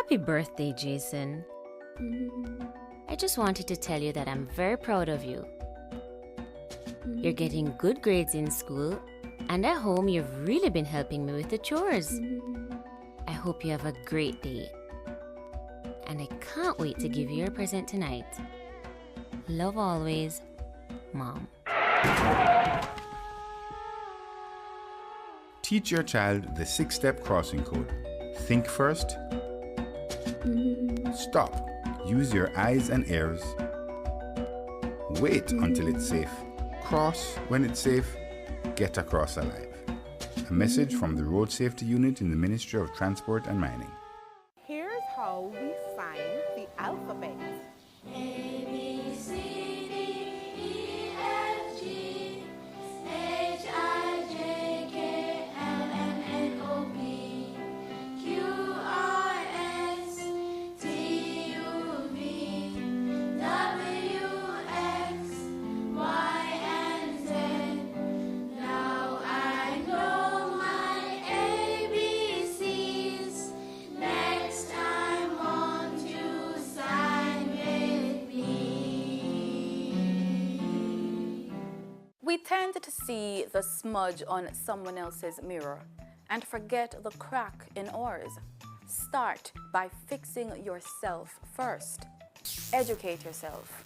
Happy birthday, Jason. I just wanted to tell you that I'm very proud of you. You're getting good grades in school, and at home you've really been helping me with the chores. I hope you have a great day. And I can't wait to give you your present tonight. Love always, Mom. Teach your child the 6-step crossing code. Think first. Stop. Use your eyes and ears. Wait until it's safe. Cross when it's safe. Get across alive. A message from the Road Safety Unit in the Ministry of Transport and Mining. Here's how we sign the alphabet. A, B, C, D, E, F, G, H, I, J, K, L, M, N, O, P, Q, R, S, T, U, V, W, X, Y, and Z. Now I know my ABCs. Next time, won't you sign with me? We tend to see the smudge on someone else's mirror and forget the crack in ours. Start by fixing yourself first. Educate yourself.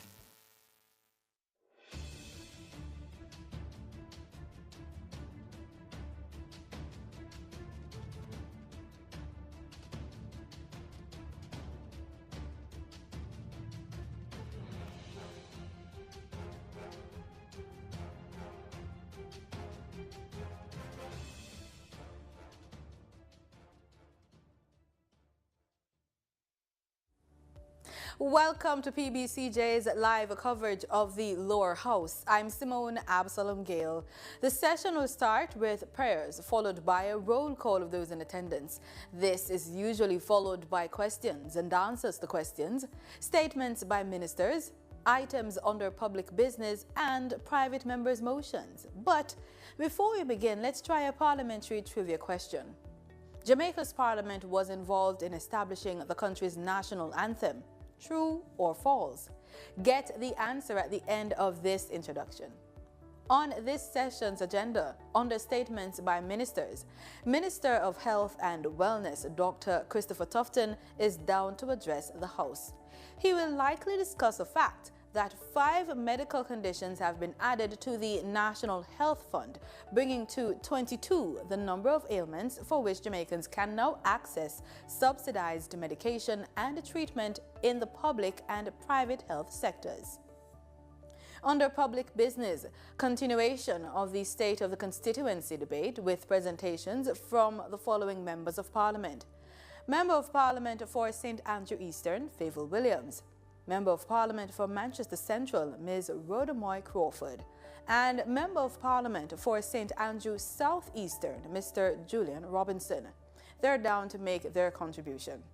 Welcome to PBCJ's live coverage of the Lower House. I'm Simone Absalom Gale. The session will start with prayers, followed by a roll call of those in attendance. This is usually followed by questions and answers to questions, statements by ministers, items under public business, and private members' motions. But before we begin, let's try a parliamentary trivia question. Jamaica's parliament was involved in establishing the country's national anthem. True or false? Get the answer at the end of this introduction. On this session's agenda, under statements by ministers, Minister of Health and Wellness, Dr. Christopher Tufton, is down to address the House. He will likely discuss the fact that 5 medical conditions have been added to the National Health Fund, bringing to 22 the number of ailments for which Jamaicans can now access subsidized medication and treatment in the public and private health sectors. Under public business, continuation of the State of the Constituency Debate with presentations from the following members of Parliament. Member of Parliament for St. Andrew Eastern, Fayval Williams. Member of Parliament for Manchester Central, Ms. Rhoda Crawford, and Member of Parliament for St. Andrew South Eastern, Mr. Julian Robinson. They're down to make their contribution.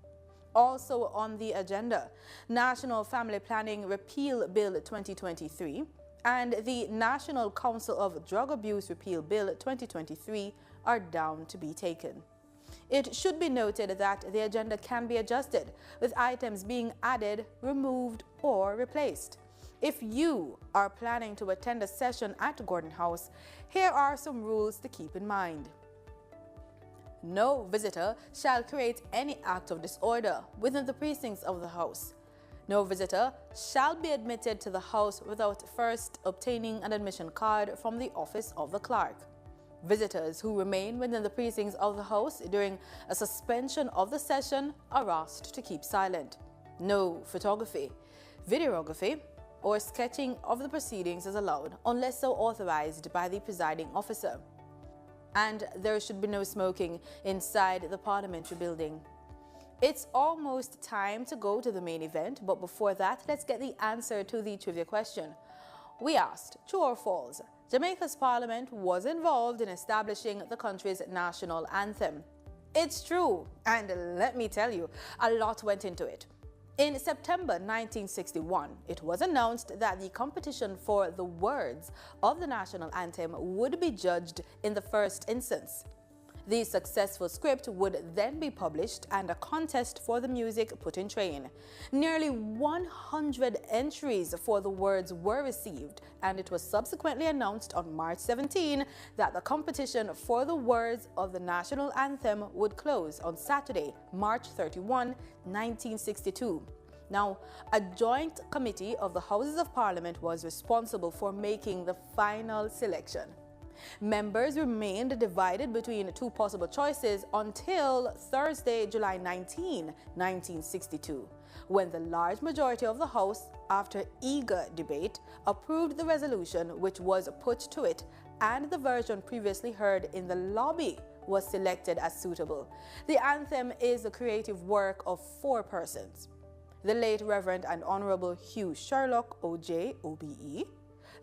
Also on the agenda, National Family Planning Repeal Bill 2023 and the National Council of Drug Abuse Repeal Bill 2023 are down to be taken. It should be noted that the agenda can be adjusted, with items being added, removed, or replaced. If you are planning to attend a session at Gordon House, here are some rules to keep in mind. No visitor shall create any act of disorder within the precincts of the House. No visitor shall be admitted to the House without first obtaining an admission card from the office of the clerk. Visitors who remain within the precincts of the House during a suspension of the session are asked to keep silent. No photography, videography, or sketching of the proceedings is allowed unless so authorized by the presiding officer. And there should be no smoking inside the parliamentary building. It's almost time to go to the main event, but before that, let's get the answer to the trivia question. We asked, true or false, Jamaica's parliament was involved in establishing the country's national anthem. It's true, and let me tell you, a lot went into it. In September 1961, it was announced that the competition for the words of the national anthem would be judged in the first instance. The successful script would then be published and a contest for the music put in train. Nearly 100 entries for the words were received, and it was subsequently announced on March 17 that the competition for the words of the national anthem would close on Saturday, March 31, 1962. Now, a joint committee of the Houses of Parliament was responsible for making the final selection. Members remained divided between two possible choices until Thursday, July 19, 1962, when the large majority of the House, after eager debate, approved the resolution which was put to it, and the version previously heard in the lobby was selected as suitable. The anthem is a creative work of 4 persons: the late Reverend and Honorable Hugh Sherlock, OJ, OBE,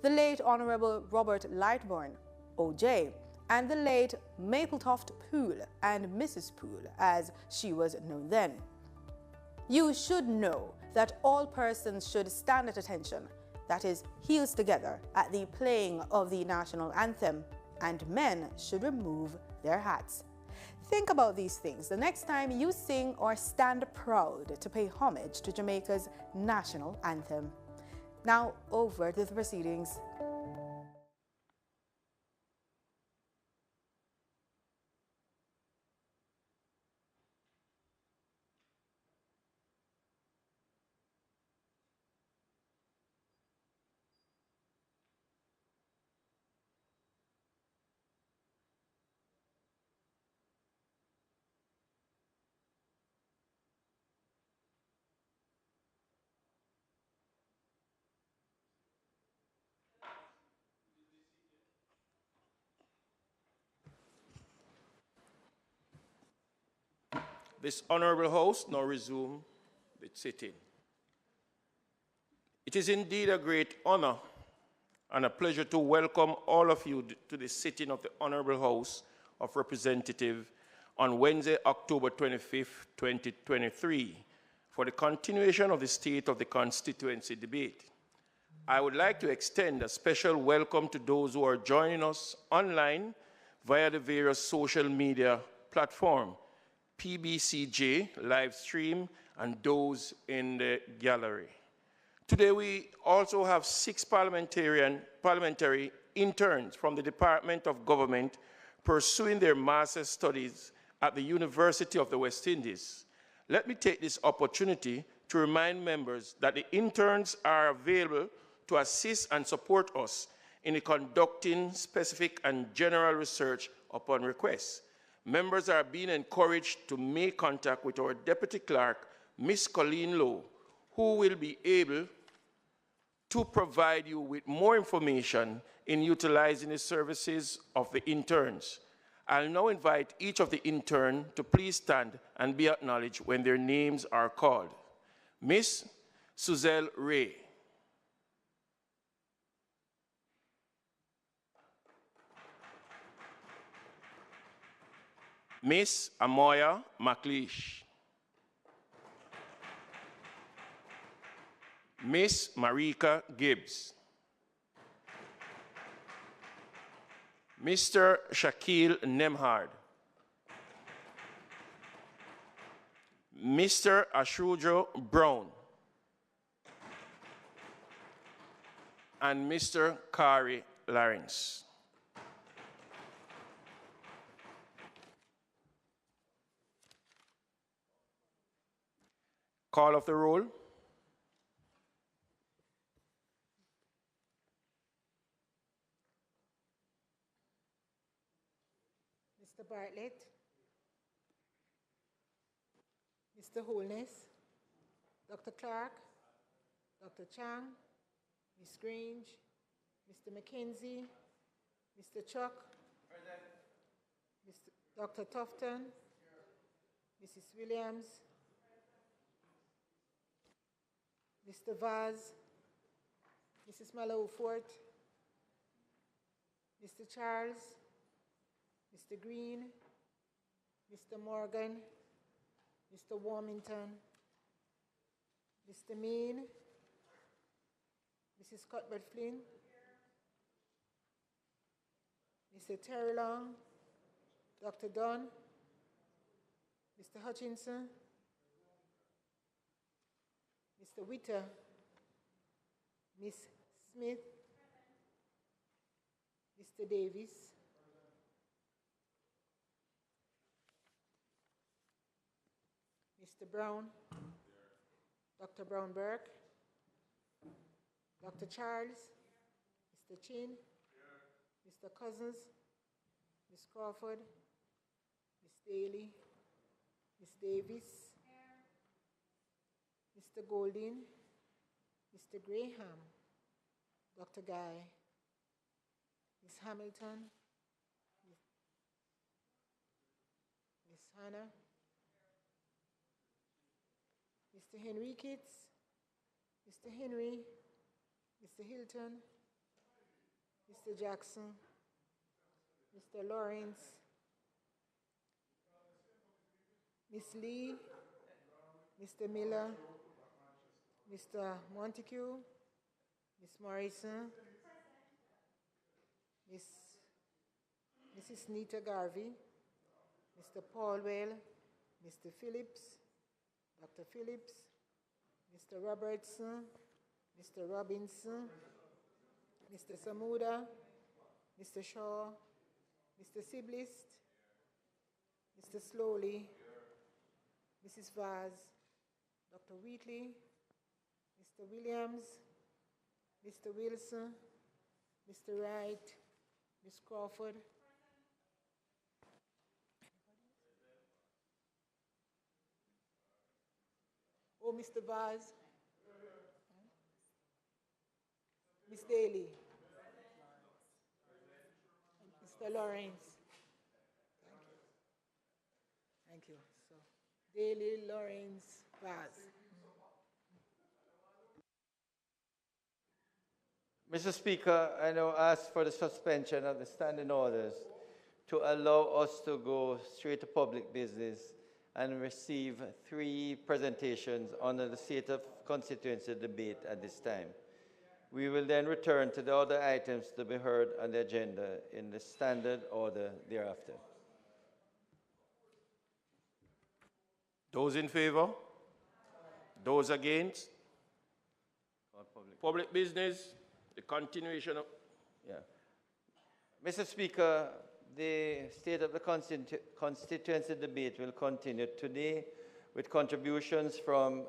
the late Honorable Robert Lightbourne, OJ, and the late Mapletoft Poole and Mrs. Poole, as she was known then. You should know that all persons should stand at attention, that is, heels together, at the playing of the national anthem, and men should remove their hats. Think about these things the next time you sing or stand proud to pay homage to Jamaica's national anthem. Now, over to the proceedings. This honorable House now resume the sitting. It is indeed a great honor and a pleasure to welcome all of you to the sitting of the Honorable House of Representatives on Wednesday, October 25th, 2023, for the continuation of the State of the Constituency Debate. I would like to extend a special welcome to those who are joining us online via the various social media platforms, PBCJ, live stream, and those in the gallery. Today we also have 6 parliamentary interns from the Department of Government pursuing their master's studies at the University of the West Indies. Let me take this opportunity to remind members that the interns are available to assist and support us in conducting specific and general research upon request. Members are being encouraged to make contact with our Deputy Clerk, Ms. Colleen Lowe, who will be able to provide you with more information in utilizing the services of the interns. I'll now invite each of the interns to please stand and be acknowledged when their names are called. Ms. Suzelle Ray. Miss Amoya McLeish. Miss Marika Gibbs. Mr. Shaquille Nemhard. Mr. Ashrujo Brown. And Mr. Kari Lawrence. Call of the roll. Mr. Bartlett, Mr. Holness, Dr. Clark, Dr. Chang, Ms. Grange, Mr. McKenzie, Mr. Chuck, Mr. Dr. Tufton, Mrs. Williams, Mr. Vaz, Mrs. Mallow-Fort, Mr. Charles, Mr. Green, Mr. Morgan, Mr. Warmington, Mr. Mean, Mrs. Cuthbert-Flynn, Mr. Terry Long, Dr. Dunn, Mr. Hutchinson, Mr. Witter, Miss Smith, Mr. Davis, Mr. Brown, Dr. Brown-Burke, Dr. Charles, Mr. Chin, Mr. Cousins, Ms. Crawford, Ms. Daly, Ms. Davis, Mr. Golding, Mr. Graham, Dr. Guy, Ms. Hamilton, Ms. Hannah, Mr. Henry Kitts, Mr. Henry, Mr. Hilton, Mr. Jackson, Mr. Lawrence, Ms. Lee, Mr. Miller, Mr. Montague, Ms. Morrison, Mrs. Nita Garvey, Mr. Paulwell, Mr. Phillips, Dr. Phillips, Mr. Robertson, Mr. Robinson, Mr. Samuda, Mr. Shaw, Mr. Siblist, Mr. Slowly, Mrs. Vaz, Dr. Wheatley, Mr. Williams, Mr. Wilson, Mr. Wright, Ms. Crawford, oh, Mr. Vaz, Ms. Daly, Mr. Lawrence. Thank you. So, Daly, Lawrence, Vaz. Mr. Speaker, I now ask for the suspension of the standing orders to allow us to go straight to public business and receive 3 presentations under the State of Constituency Debate at this time. We will then return to the other items to be heard on the agenda in the standard order thereafter. Those in favor? Those against? Public business, the continuation of... Yeah. Mr. Speaker, the State of the Constituency Debate will continue today with contributions from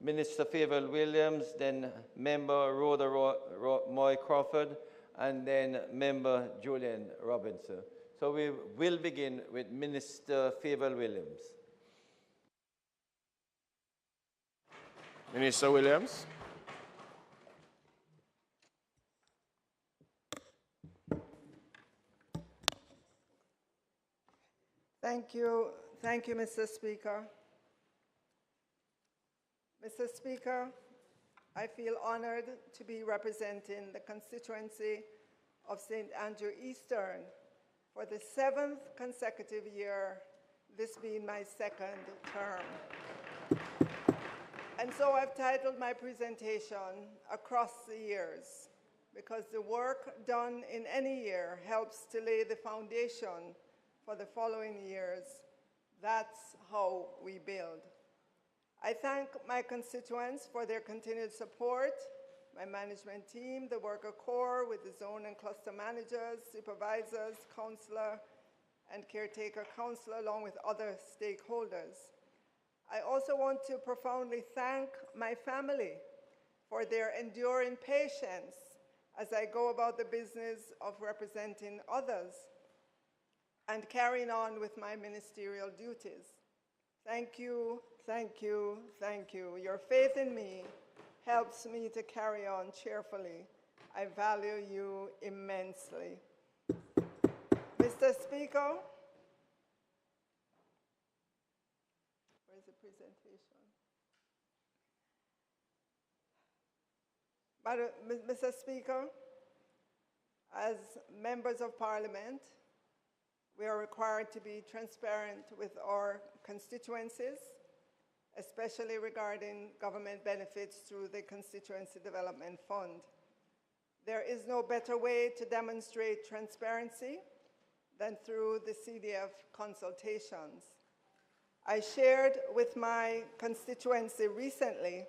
Minister Fayval Williams, then Member Rhoda Moy Crawford, and then Member Julian Robinson. So we will begin with Minister Fayval Williams. Minister Williams. Thank you, Mr. Speaker. Mr. Speaker, I feel honored to be representing the constituency of St. Andrew Eastern for the 7th consecutive year, this being my 2nd term. And so I've titled my presentation Across the Years, because the work done in any year helps to lay the foundation for the following years. That's how we build. I thank my constituents for their continued support, my management team, the worker corps with the zone and cluster managers, supervisors, councillor, and caretaker councillor, along with other stakeholders. I also want to profoundly thank my family for their enduring patience as I go about the business of representing others and carrying on with my ministerial duties. Thank you, thank you, thank you. Your faith in me helps me to carry on cheerfully. I value you immensely. Mr. Speaker, where's the presentation? Mr. Speaker, as members of Parliament, we are required to be transparent with our constituencies, especially regarding government benefits through the Constituency Development Fund. There is no better way to demonstrate transparency than through the CDF consultations. I shared with my constituency recently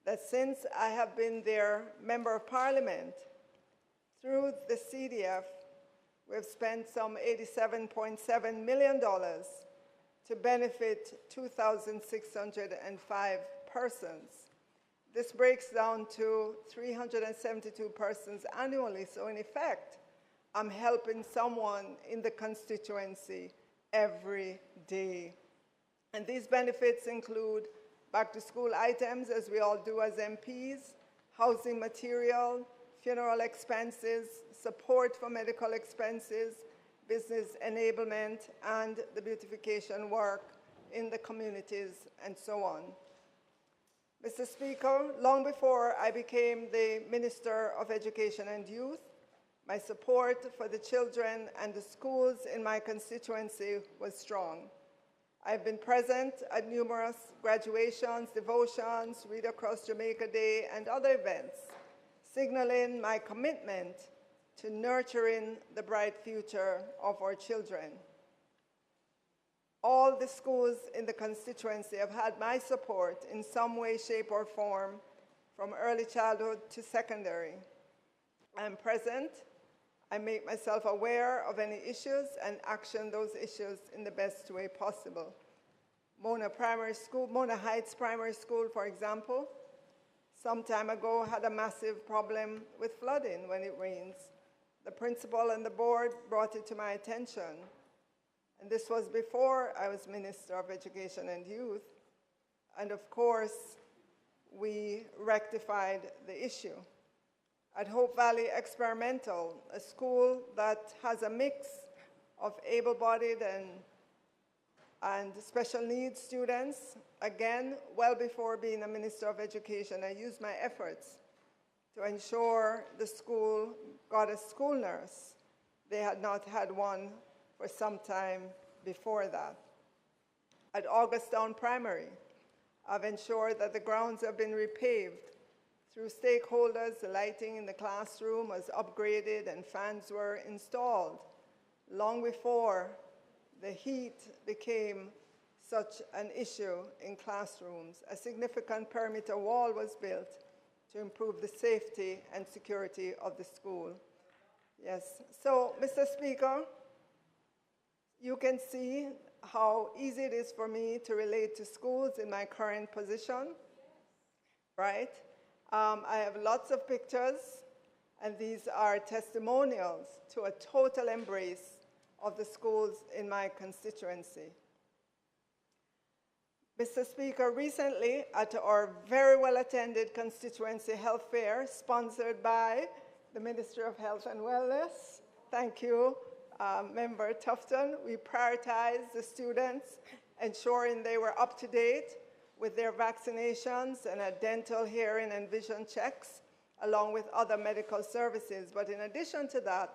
that since I have been their Member of Parliament, through the CDF, we've spent some $87.7 million to benefit 2,605 persons. This breaks down to 372 persons annually. So in effect, I'm helping someone in the constituency every day. And these benefits include back-to-school items, as we all do as MPs, housing material, funeral expenses, support for medical expenses, business enablement, and the beautification work in the communities, and so on. Mr. Speaker, long before I became the Minister of Education and Youth, my support for the children and the schools in my constituency was strong. I've been present at numerous graduations, devotions, Read Across Jamaica Day, and other events, signaling my commitment to nurturing the bright future of our children. All the schools in the constituency have had my support in some way, shape, or form, from early childhood to secondary. I'm present. I make myself aware of any issues and action those issues in the best way possible. Mona Heights Primary School, for example, some time ago had a massive problem with flooding when it rains. The principal and the board brought it to my attention. And this was before I was Minister of Education and Youth. And of course, we rectified the issue. At Hope Valley Experimental, a school that has a mix of able-bodied and special needs students, again, well before being a Minister of Education, I used my efforts to ensure the school got a school nurse. They had not had one for some time before that. At Augusttown Primary, I've ensured that the grounds have been repaved. Through stakeholders, the lighting in the classroom was upgraded and fans were installed long before the heat became such an issue in classrooms. A significant perimeter wall was built to improve the safety and security of the school. Yes, so Mr. Speaker, you can see how easy it is for me to relate to schools in my current position, right? I have lots of pictures, and these are testimonials to a total embrace of the schools in my constituency. Mr. Speaker, recently at our very well-attended constituency health fair, sponsored by the Ministry of Health and Wellness, thank you, Member Tufton, we prioritized the students, ensuring they were up to date with their vaccinations and dental, hearing, and vision checks, along with other medical services. But in addition to that,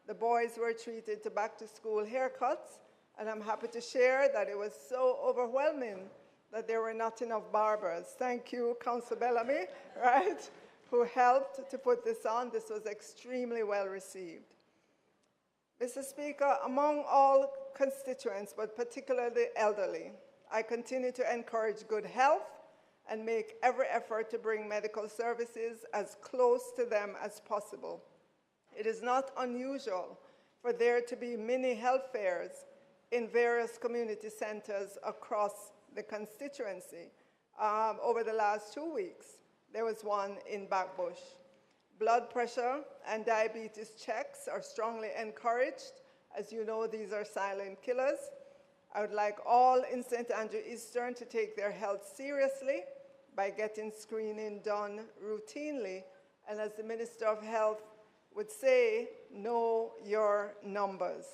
the boys were treated to back-to-school haircuts, and I'm happy to share that it was so overwhelming that there were not enough barbers. Thank you, Councillor Bellamy, right, who helped to put this on. This was extremely well received. Mr. Speaker, among all constituents, but particularly the elderly, I continue to encourage good health and make every effort to bring medical services as close to them as possible. It is not unusual for there to be mini health fairs in various community centers across the constituency. Over the last 2 weeks, there was one in Backbush. Blood pressure and diabetes checks are strongly encouraged. As you know, these are silent killers. I would like all in St. Andrew Eastern to take their health seriously by getting screening done routinely. And as the Minister of Health would say, know your numbers.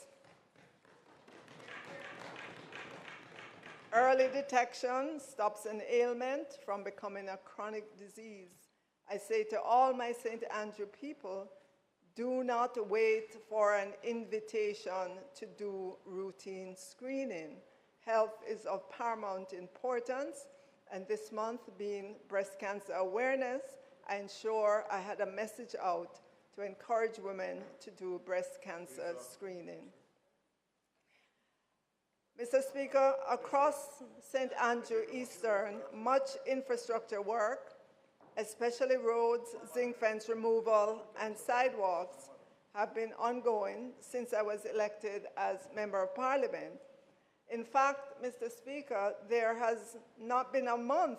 Early detection stops an ailment from becoming a chronic disease. I say to all my St. Andrew people, do not wait for an invitation to do routine screening. Health is of paramount importance, and this month being Breast Cancer Awareness, I ensure I had a message out to encourage women to do breast cancer screening. Mr. Speaker, across St. Andrew Eastern, much infrastructure work, especially roads, zinc fence removal, and sidewalks, have been ongoing since I was elected as Member of Parliament. In fact, Mr. Speaker, there has not been a month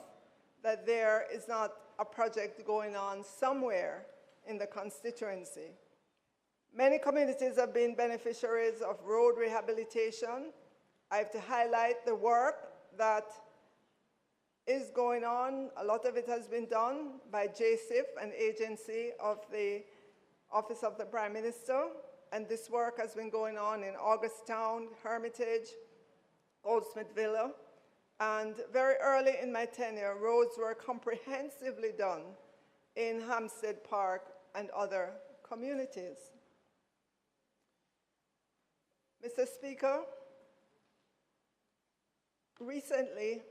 that there is not a project going on somewhere in the constituency. Many communities have been beneficiaries of road rehabilitation. I have to highlight the work that is going on. A lot of it has been done by JSIF, an agency of the Office of the Prime Minister, and this work has been going on in Augusttown, Hermitage, Goldsmith Villa, and very early in my tenure, roads were comprehensively done in Hampstead Park and other communities. Mr. Speaker, recently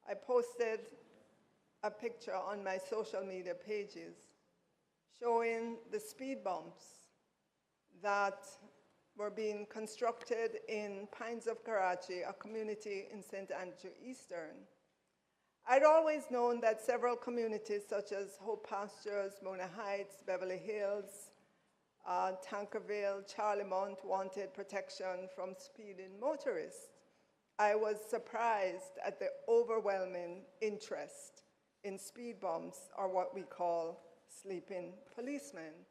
I posted a picture on my social media pages showing the speed bumps that were being constructed in Pines of Karachi, a community in St. Andrew Eastern. I'd always known that several communities such as Hope Pastures, Mona Heights, Beverly Hills, Tankerville, Charlemont wanted protection from speeding motorists. I was surprised at the overwhelming interest in speed bumps, or what we call sleeping policemen.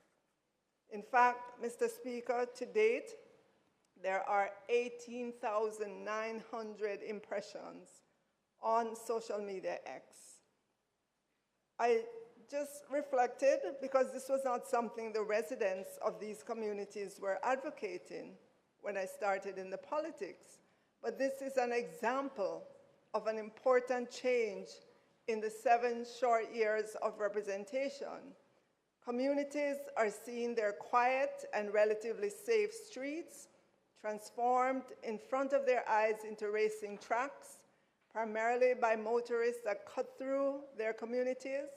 In fact, Mr. Speaker, to date, there are 18,900 impressions on social media X. I just reflected, because this was not something the residents of these communities were advocating when I started in the politics, but this is an example of an important change in the 7 short years of representation. Communities are seeing their quiet and relatively safe streets transformed in front of their eyes into racing tracks, primarily by motorists that cut through their communities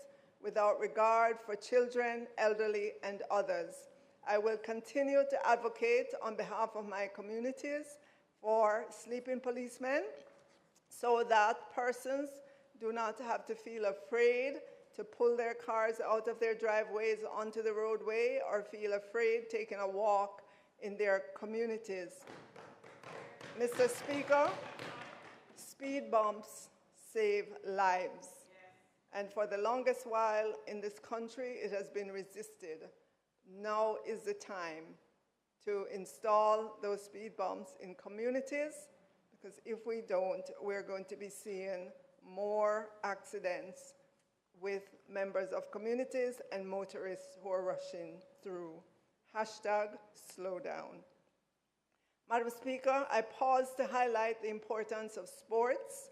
without regard for children, elderly, and others. I will continue to advocate on behalf of my communities for sleeping policemen so that persons do not have to feel afraid to pull their cars out of their driveways onto the roadway or feel afraid taking a walk in their communities. Mr. Speaker, speed bumps save lives. And for the longest while in this country, it has been resisted. Now is the time to install those speed bumps in communities, because if we don't, we're going to be seeing more accidents with members of communities and motorists who are rushing through. #slow down. Madam Speaker, I pause to highlight the importance of sports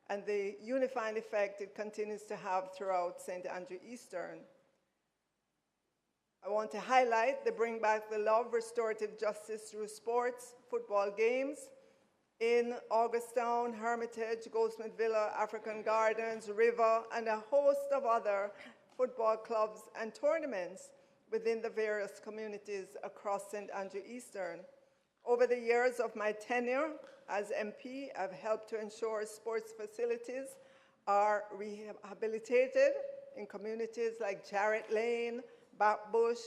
and the unifying effect it continues to have throughout St. Andrew Eastern. I want to highlight the Bring Back the Love Restorative Justice through Sports football games in Augusttown, Hermitage, Goldsmith Villa, African Gardens, River, and a host of other football clubs and tournaments within the various communities across St. Andrew Eastern. Over the years of my tenure as MP, I've helped to ensure sports facilities are rehabilitated in communities like Jarrett Lane, Backbush,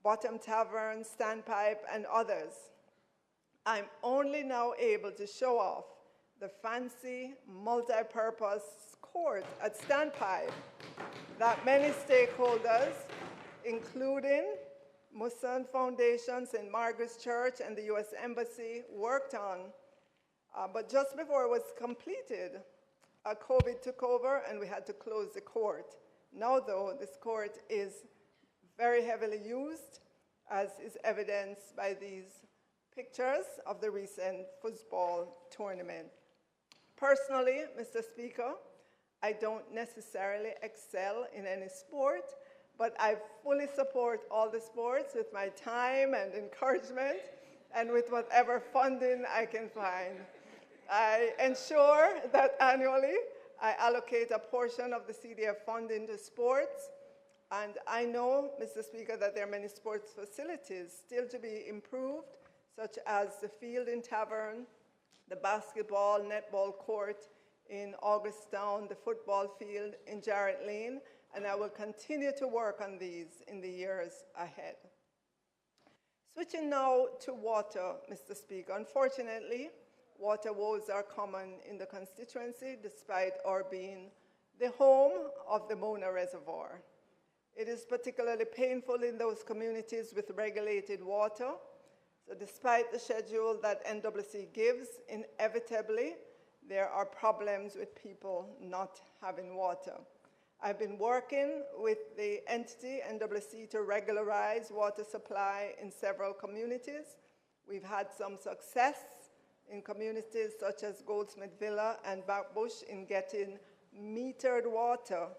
Bottom Tavern, Standpipe, and others. I'm only now able to show off the fancy multi-purpose court at Standpipe that many stakeholders, including Muslim Foundation, St. Margaret's Church, and the U.S. Embassy worked on. But just before it was completed, COVID took over and we had to close the court. Now, though, this court is very heavily used, as is evidenced by these pictures of the recent football tournament. Personally, Mr. Speaker, I don't necessarily excel in any sport, but I fully support all the sports with my time and encouragement and with whatever funding I can find. I ensure that annually I allocate a portion of the CDF funding to sports, and I know, Mr. Speaker, that there are many sports facilities still to be improved, such as the Field and Tavern, the basketball, netball court in Augusttown, the football field in Jarrett Lane, and I will continue to work on these in the years ahead. Switching now to water, Mr. Speaker. Unfortunately, water woes are common in the constituency, despite our being the home of the Mona Reservoir. It is particularly painful in those communities with regulated water. So despite the schedule that NWC gives, inevitably, there are problems with people not having water. I've been working with the entity NWC to regularize water supply in several communities. We've had some success in communities such as Goldsmith Villa and Backbush in getting metered water,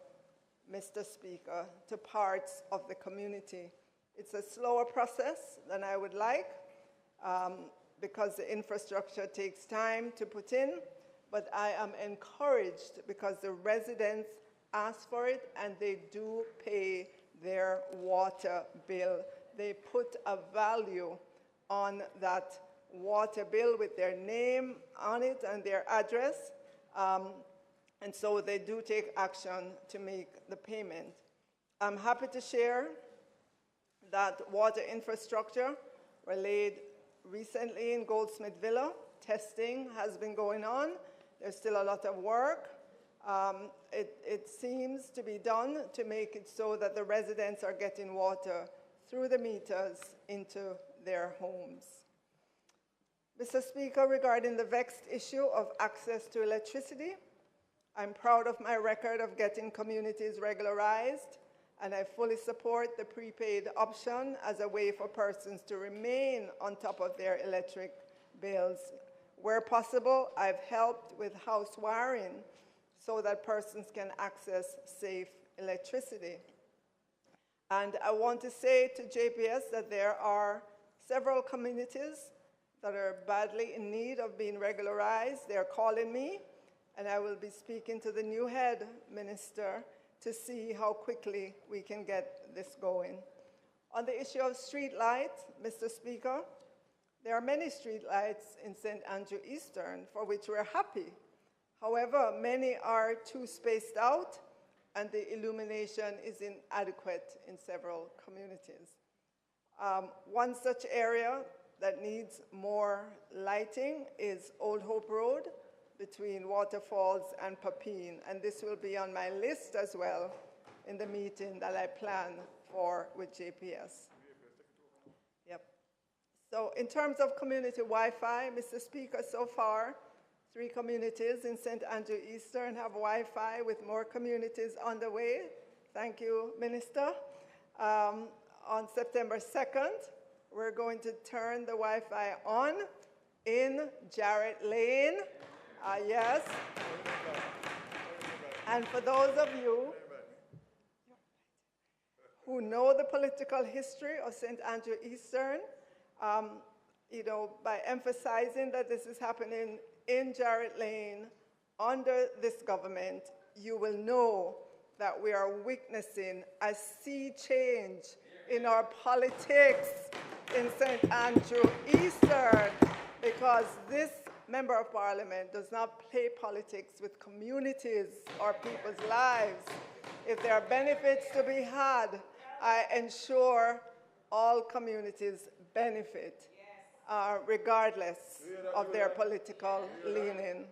Mr. Speaker, to parts of the community. It's a slower process than I would like because the infrastructure takes time to put in, but I am encouraged because the residents ask for it and they do pay their water bill. They put a value on that water bill with their name on it and their address. And so they do take action to make the payment. I'm happy to share that water infrastructure were laid recently in Goldsmith Villa. Testing has been going on. There's still a lot of work. It seems to be done to make it so that the residents are getting water through the meters into their homes. Mr. Speaker, regarding the vexed issue of access to electricity, I'm proud of my record of getting communities regularized, and I fully support the prepaid option as a way for persons to remain on top of their electric bills. Where possible, I've helped with house wiring so that persons can access safe electricity. And I want to say to JPS that there are several communities that are badly in need of being regularized. They're calling me, and I will be speaking to the new head minister to see how quickly we can get this going. On the issue of street lights, Mr. Speaker, there are many street lights in St. Andrew Eastern for which we're happy. However, many are too spaced out and the illumination is inadequate in several communities. One such area that needs more lighting is Old Hope Road between Waterfalls and Papine, and this will be on my list as well in the meeting that I plan for with JPS. Yep. So in terms of community Wi-Fi, Mr. Speaker, so far, 3 communities in St. Andrew Eastern have Wi-Fi with more communities on the way. Thank you, Minister. On September 2nd, we're going to turn the Wi-Fi on in Jarrett Lane. Yes. And for those of you who know the political history of St. Andrew Eastern, by emphasizing that this is happening in Jarrett Lane under this government, you will know that we are witnessing a sea change in our politics in St. Andrew Eastern, because this Member of Parliament does not play politics with communities or people's lives. If there are benefits to be had, I ensure all communities benefit, regardless of their political leaning.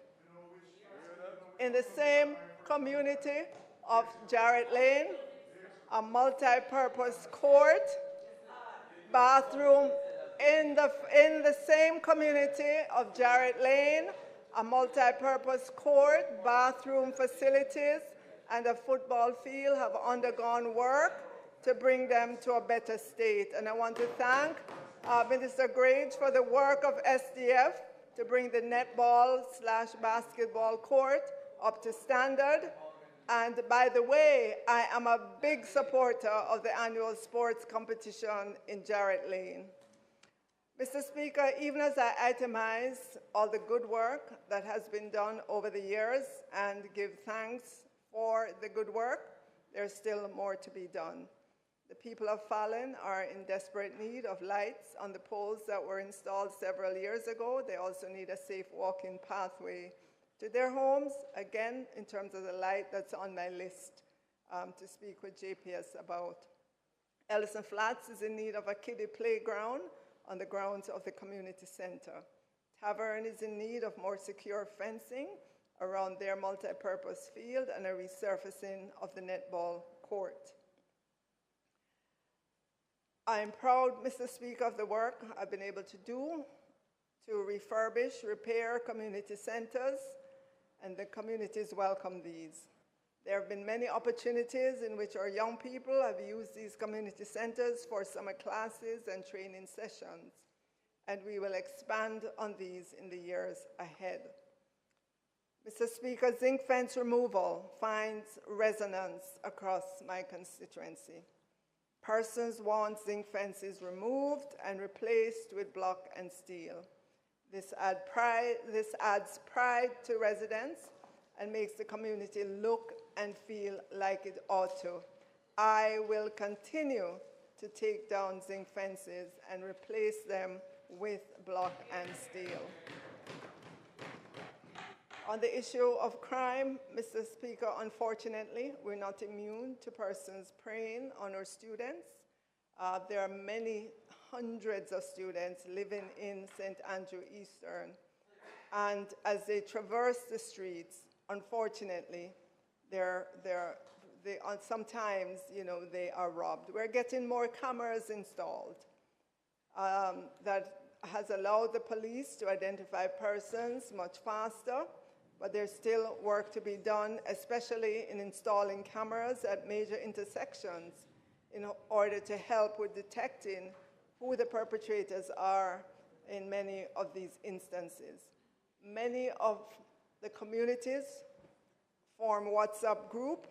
In the same community of Jarrett Lane, a multi-purpose court, bathroom. In the same community of Jarrett Lane, a multi-purpose court, bathroom facilities, and a football field have undergone work to bring them to a better state. And I want to thank Minister Grage for the work of SDF to bring the netball/basketball court up to standard. And by the way, I am a big supporter of the annual sports competition in Jarrett Lane. Mr. Speaker, even as I itemize all the good work that has been done over the years and give thanks for the good work, there's still more to be done. The people of Fallon are in desperate need of lights on the poles that were installed several years ago. They also need a safe walking pathway to their homes. Again, in terms of the light, that's on my list to speak with JPS about. Ellison Flats is in need of a kiddie playground on the grounds of the community center. Tavern is in need of more secure fencing around their multi-purpose field and a resurfacing of the netball court. I am proud, Mr. Speaker, of the work I've been able to do to refurbish, repair community centers, and the communities welcome these. There have been many opportunities in which our young people have used these community centers for summer classes and training sessions, and we will expand on these in the years ahead. Mr. Speaker, zinc fence removal finds resonance across my constituency. Persons want zinc fences removed and replaced with block and steel. This adds pride to residents and makes the community look and feel like it ought to. I will continue to take down zinc fences and replace them with block and steel. On the issue of crime, Mr. Speaker, unfortunately, we're not immune to persons preying on our students. There are many hundreds of students living in St. Andrew Eastern, and as they traverse the streets, unfortunately, sometimes, they are robbed. We're getting more cameras installed that has allowed the police to identify persons much faster, but there's still work to be done, especially in installing cameras at major intersections in order to help with detecting who the perpetrators are in many of these instances. Many of the communities form WhatsApp group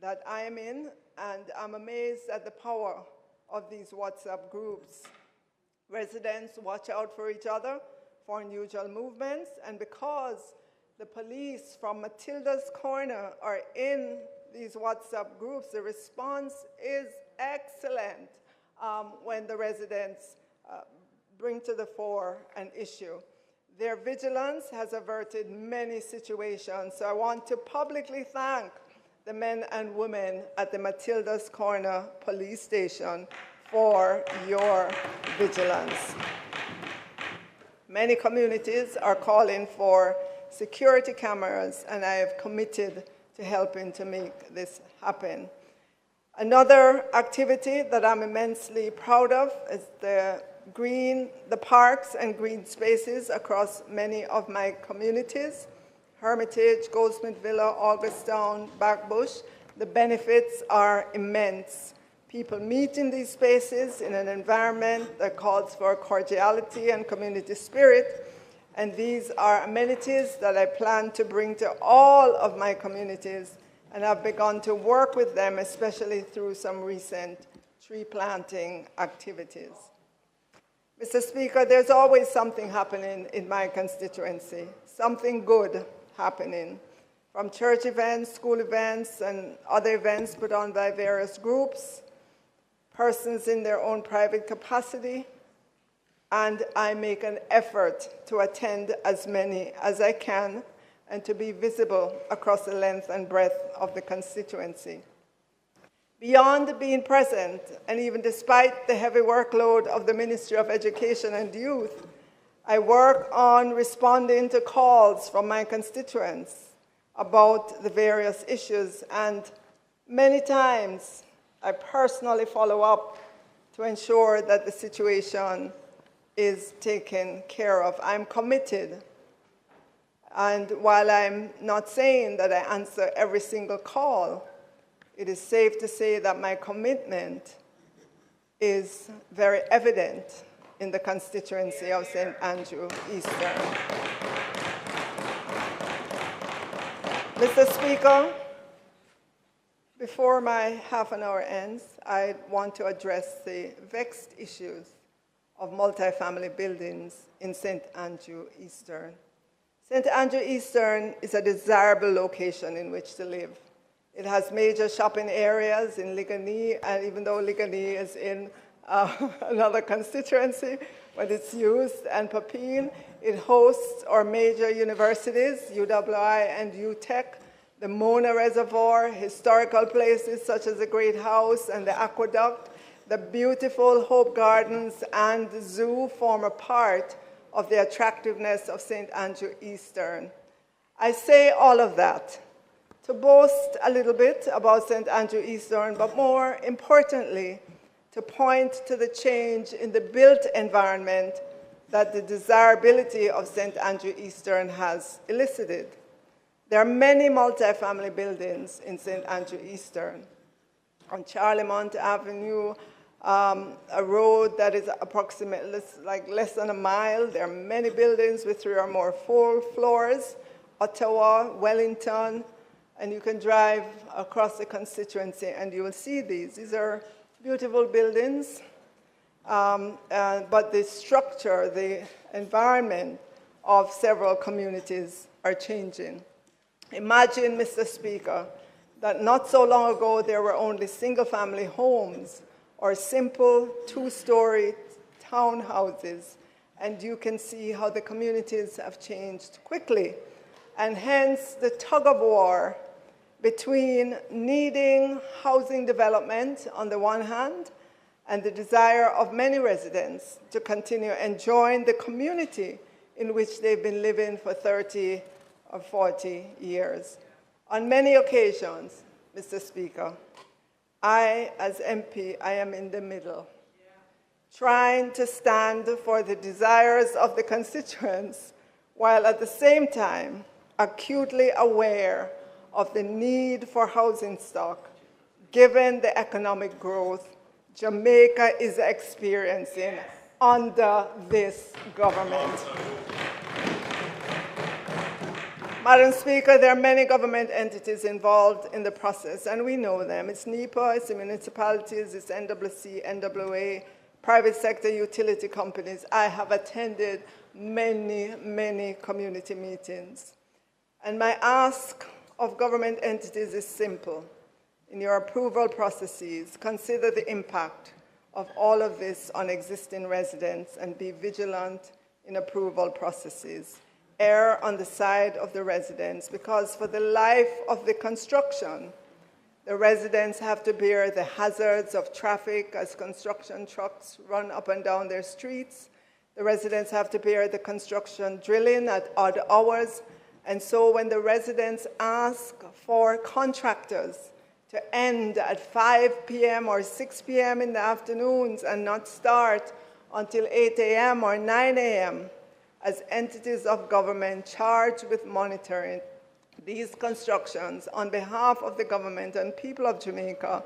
that I am in, and I'm amazed at the power of these WhatsApp groups. Residents watch out for each other for unusual movements, and because the police from Matilda's Corner are in these WhatsApp groups, the response is excellent when the residents bring to the fore an issue. Their vigilance has averted many situations, so I want to publicly thank the men and women at the Matilda's Corner police station for your vigilance. Many communities are calling for security cameras, and I have committed to helping to make this happen. Another activity that I'm immensely proud of is the parks and green spaces across many of my communities. Hermitage, Goldsmith Villa, Augusttown, Backbush. The benefits are immense. People meet in these spaces in an environment that calls for cordiality and community spirit, and these are amenities that I plan to bring to all of my communities, and I've begun to work with them, especially through some recent tree planting activities. Mr. Speaker, there's always something happening in my constituency, something good happening, from church events, school events, and other events put on by various groups, persons in their own private capacity, and I make an effort to attend as many as I can and to be visible across the length and breadth of the constituency. Beyond being present, and even despite the heavy workload of the Ministry of Education and Youth, I work on responding to calls from my constituents about the various issues, and many times I personally follow up to ensure that the situation is taken care of. I'm committed, and while I'm not saying that I answer every single call, it is safe to say that my commitment is very evident in the constituency of St. Andrew Eastern. Mr. Speaker, before my half an hour ends, I want to address the vexed issues of multifamily buildings in St. Andrew Eastern. St. Andrew Eastern is a desirable location in which to live. It has major shopping areas in Ligani, and even though Ligani is in another constituency, but it's used, and Papine. It hosts our major universities, UWI and UTech, the Mona Reservoir, historical places such as the Great House and the Aqueduct, the beautiful Hope Gardens and the zoo form a part of the attractiveness of St. Andrew Eastern. I say all of that to boast a little bit about St. Andrew Eastern, but more importantly, to point to the change in the built environment that the desirability of St. Andrew Eastern has elicited. There are many multifamily buildings in St. Andrew Eastern. On Charlemont Avenue, a road that is approximately less than a mile, there are many buildings with 3 or more full floors. Ottawa, Wellington, and you can drive across the constituency and you will see these. These are beautiful buildings, but the structure, the environment of several communities are changing. Imagine, Mr. Speaker, that not so long ago there were only single-family homes or simple 2-story townhouses, and you can see how the communities have changed quickly. And hence the tug-of-war between needing housing development on the one hand and the desire of many residents to continue enjoying the community in which they've been living for 30 or 40 years. On many occasions, Mr. Speaker, I, as MP, I am in the middle, trying to stand for the desires of the constituents, while at the same time acutely aware of the need for housing stock, given the economic growth Jamaica is experiencing under this government. Madam Speaker, there are many government entities involved in the process, and we know them. It's NEPA, it's the municipalities, it's NWC, NWA, private sector utility companies. I have attended many, many community meetings. And my ask of government entities is simple. In your approval processes, consider the impact of all of this on existing residents and be vigilant in approval processes. Err on the side of the residents, because for the life of the construction, the residents have to bear the hazards of traffic as construction trucks run up and down their streets. The residents have to bear the construction drilling at odd hours. And so when the residents ask for contractors to end at 5 p.m. or 6 p.m. in the afternoons and not start until 8 a.m. or 9 a.m., as entities of government charged with monitoring these constructions on behalf of the government and people of Jamaica,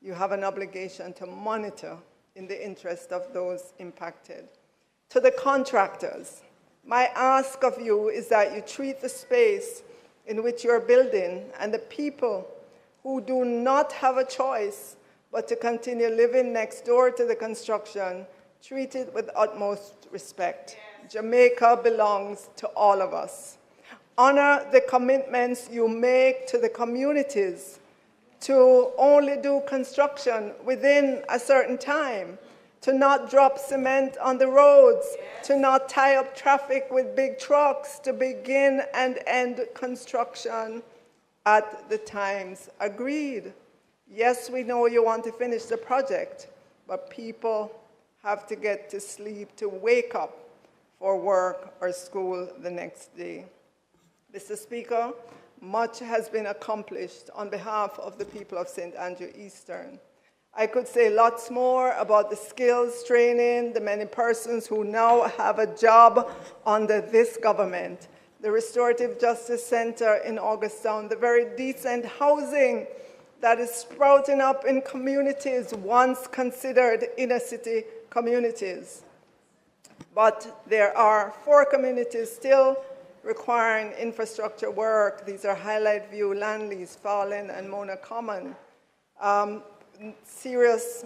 you have an obligation to monitor in the interest of those impacted. To the contractors, my ask of you is that you treat the space in which you're building and the people who do not have a choice but to continue living next door to the construction, treat it with utmost respect. Jamaica belongs to all of us. Honor the commitments you make to the communities to only do construction within a certain time, to not drop cement on the roads, to not tie up traffic with big trucks, to begin and end construction at the times agreed. Yes, we know you want to finish the project, but people have to get to sleep, to wake up for work or school the next day. Mr. Speaker, much has been accomplished on behalf of the people of St. Andrew Eastern. I could say lots more about the skills training, the many persons who now have a job under this government, the Restorative Justice Center in Augustown, the very decent housing that is sprouting up in communities once considered inner city communities. But there are 4 communities still requiring infrastructure work. These are Highlight View, Landlease, Fallin, and Mona Common. Serious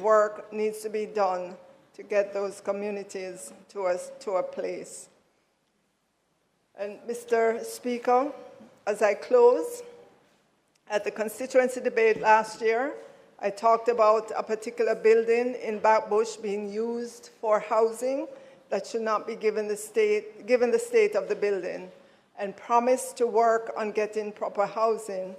work needs to be done to get those communities to a place. And Mr. Speaker, as I close, At the constituency debate last year, I talked about a particular building in Backbush being used for housing that should not be given the state of the building, and promised to work on getting proper housing.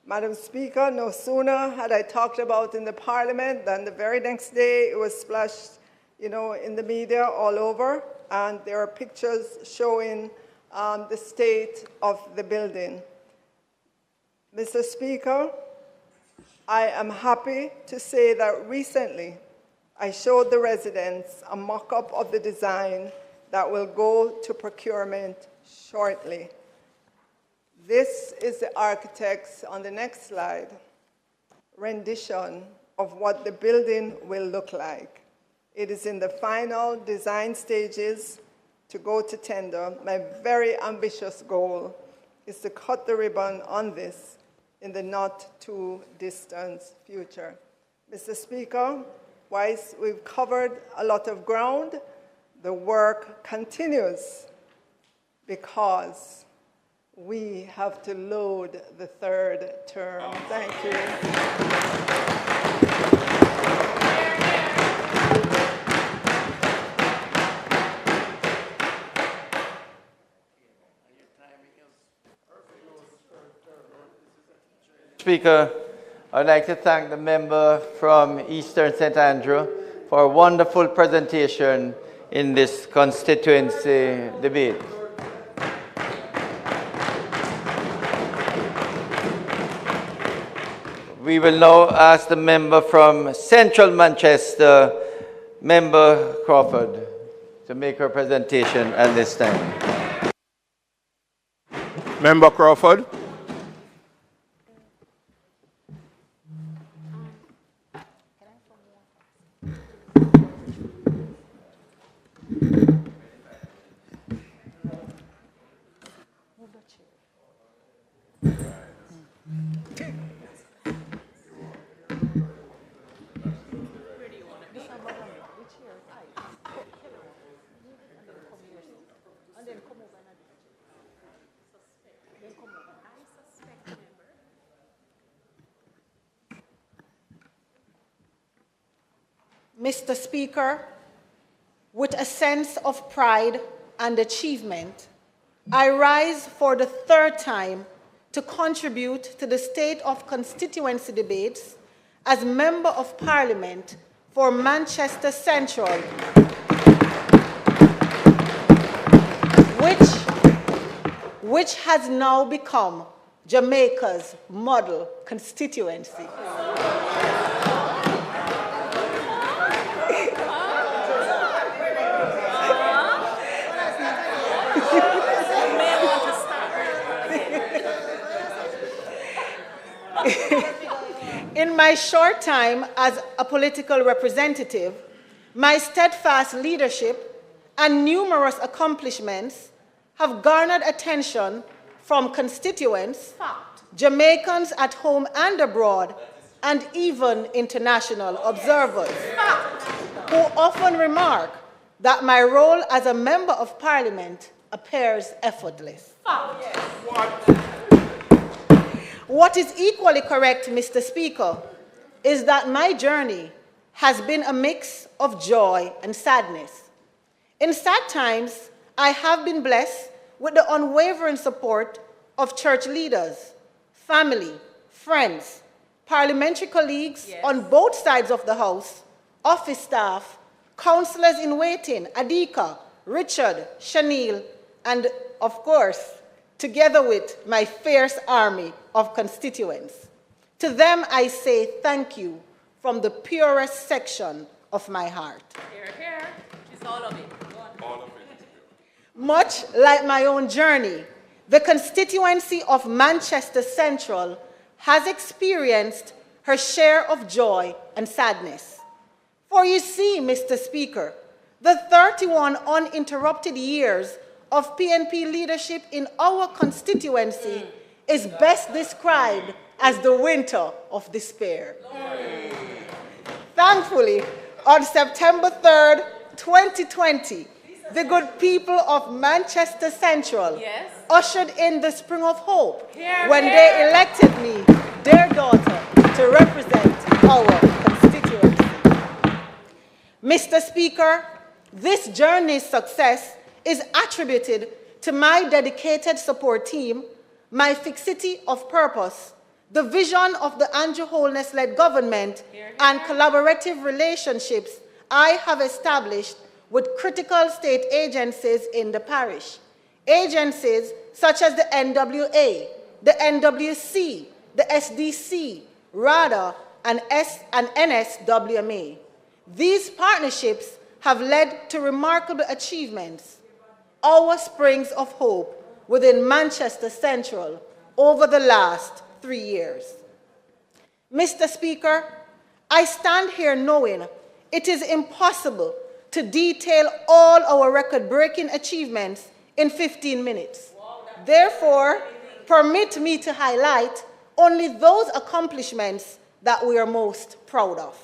Madam Speaker, no sooner had I talked about in the Parliament than the very next day it was splashed, in the media all over, and there are pictures showing the state of the building. Mr. Speaker, I am happy to say that recently I showed the residents a mock-up of the design that will go to procurement shortly. This is the architect's, on the next slide, rendition of what the building will look like. It is in the final design stages to go to tender. My very ambitious goal is to cut the ribbon on this in the not too distant future. Mr. Speaker, whilst we've covered a lot of ground, the work continues because we have to load the third term. Thank you. Speaker, I'd like to thank the member from Eastern St. Andrew for a wonderful presentation in this constituency debate. We will now ask the member from Central Manchester, Member Crawford, to make her presentation at this time. Member Crawford. Mr. Speaker, with a sense of pride and achievement, I rise for the third time to contribute to the State of Constituency Debates as Member of Parliament for Manchester Central, which has now become Jamaica's model constituency. In my short time as a political representative, my steadfast leadership and numerous accomplishments have garnered attention from constituents, Jamaicans at home and abroad, and even international observers, who often remark that my role as a member of parliament appears effortless. What is equally correct, Mr. Speaker, is that my journey has been a mix of joy and sadness. In sad times, I have been blessed with the unwavering support of church leaders, family, friends, parliamentary colleagues on both sides of the House, office staff, councillors in waiting, Adika, Richard, Shanil, and of course, together with my fierce army of constituents. To them I say thank you from the purest section of my heart. Here, here. It's all of it. All of it. Much like my own journey, the constituency of Manchester Central has experienced her share of joy and sadness. For you see, Mr. Speaker, the 31 uninterrupted years of PNP leadership in our constituency is best described as the winter of despair. Thankfully, on September 3rd, 2020, the good people of Manchester Central ushered in the spring of hope when they elected me their daughter to represent our constituency. Mr. Speaker, this journey's success is attributed to my dedicated support team, my fixity of purpose, the vision of the Andrew Holness-led government, and collaborative relationships I have established with critical state agencies in the parish. Agencies such as the NWA, the NWC, the SDC, Rhoda, and NSWMA. These partnerships have led to remarkable achievements. Our springs of hope within Manchester Central over the last 3 years. Mr. Speaker, I stand here knowing it is impossible to detail all our record-breaking achievements in 15 minutes. Therefore, permit me to highlight only those accomplishments that we are most proud of.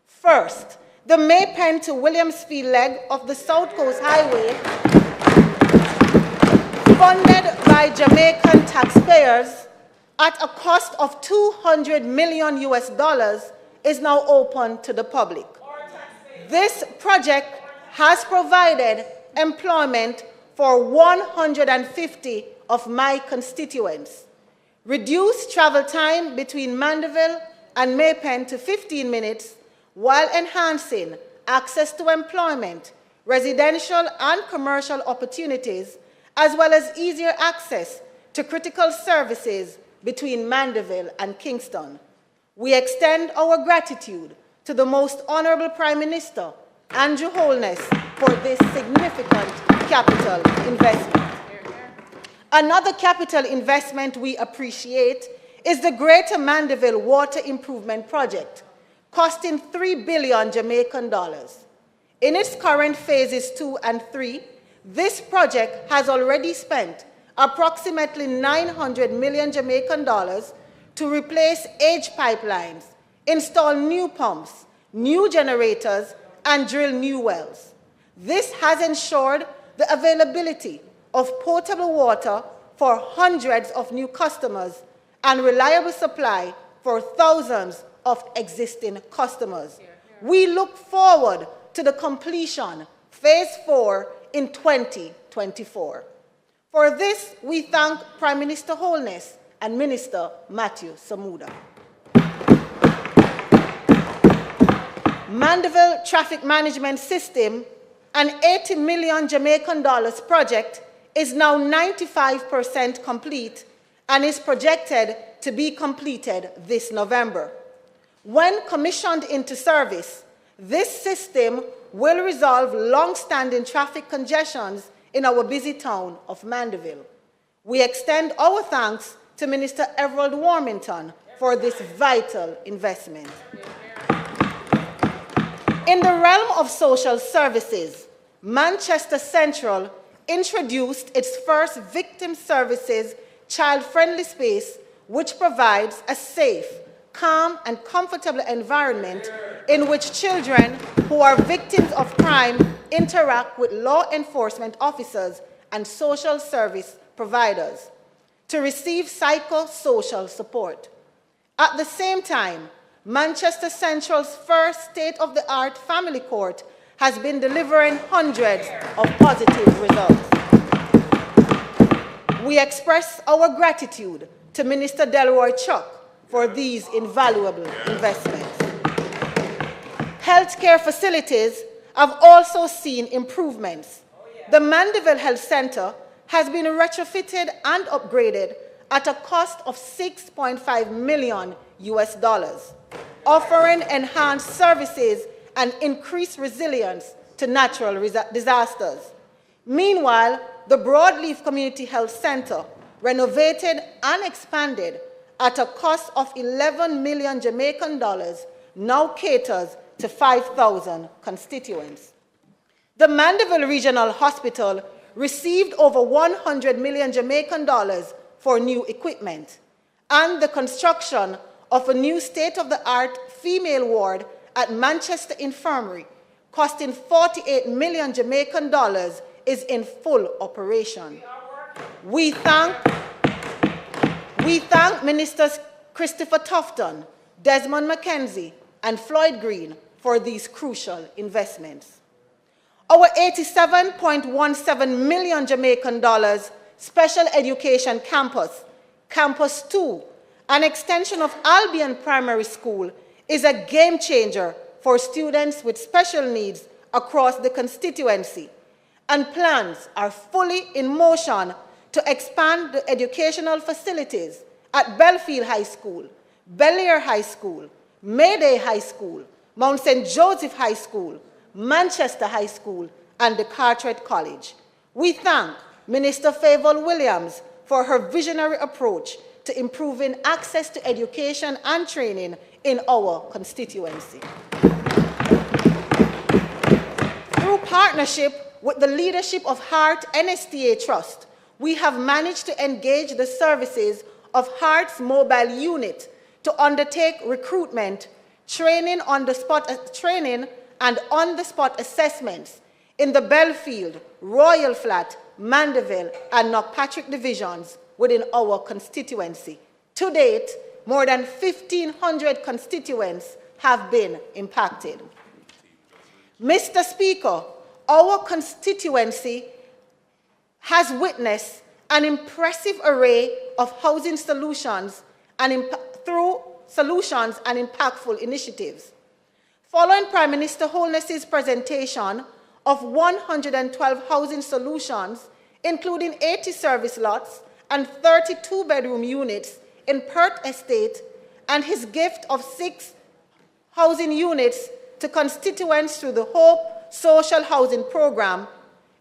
First, the Maypen to Williamsfield leg of the South Coast Highway, funded by Jamaican taxpayers at a cost of $200 million is now open to the public. This project has provided employment for 150 of my constituents, reduced travel time between Mandeville and Maypen to 15 minutes, while enhancing access to employment, residential and commercial opportunities, as well as easier access to critical services between Mandeville and Kingston. We extend our gratitude to the Most Honorable Prime Minister, Andrew Holness, for this significant capital investment. Another capital investment we appreciate is the Greater Mandeville Water Improvement Project, costing $3 billion Jamaican dollars. In its current phases 2 and 3, this project has already spent approximately $900 million Jamaican dollars to replace aged pipelines, install new pumps, new generators, and drill new wells. This has ensured the availability of potable water for hundreds of new customers and reliable supply for thousands of existing customers. We look forward to the completion, phase 4, in 2024. For this, we thank Prime Minister Holness and Minister Matthew Samuda. Mandeville Traffic Management System, an $80 million Jamaican dollars project, is now 95% complete and is projected to be completed this November. When commissioned into service, this system will resolve long-standing traffic congestions in our busy town of Mandeville. We extend our thanks to Minister Everald Warmington for this vital investment. In the realm of social services, Manchester Central introduced its first victim services child-friendly space, which provides a safe, calm, and comfortable environment in which children who are victims of crime interact with law enforcement officers and social service providers to receive psychosocial support. At the same time, Manchester Central's first state-of-the-art family court has been delivering hundreds of positive results. We express our gratitude to Minister Delroy Chuck for these invaluable investments. Healthcare facilities have also seen improvements. The Mandeville Health Center has been retrofitted and upgraded at a cost of $6.5 million, offering enhanced services and increased resilience to natural disasters. Meanwhile, the Broadleaf Community Health Center, renovated and expanded at a cost of $11 million Jamaican dollars, now caters to 5,000 constituents. The Mandeville Regional Hospital received over $100 million Jamaican dollars for new equipment, and the construction of a new state-of-the-art female ward at Manchester Infirmary, costing $48 million Jamaican dollars, is in full operation. We thank Ministers Christopher Tufton, Desmond McKenzie, and Floyd Green for these crucial investments. Our $87.17 million Jamaican dollars special education campus, Campus 2, an extension of Albion Primary School, is a game changer for students with special needs across the constituency, and plans are fully in motion to expand the educational facilities at Belfield High School, Bel-Air High School, Mayday High School, Mount St. Joseph High School, Manchester High School, and the Carteret College. We thank Minister Fayval Williams for her visionary approach to improving access to education and training in our constituency. Through partnership with the leadership of Heart NSTA Trust, we have managed to engage the services of Heart's mobile unit to undertake recruitment, training and on-the-spot assessments in the Belfield, Royal Flat, Mandeville, and Knockpatrick divisions within our constituency. To date, more than 1,500 constituents have been impacted. Mr. Speaker, our constituency has witnessed an impressive array of housing solutions and impactful initiatives. Following Prime Minister Holness's presentation of 112 housing solutions, including 80 service lots and 32 bedroom units in Perth Estate, and his gift of 6 housing units to constituents through the Hope Social Housing Program,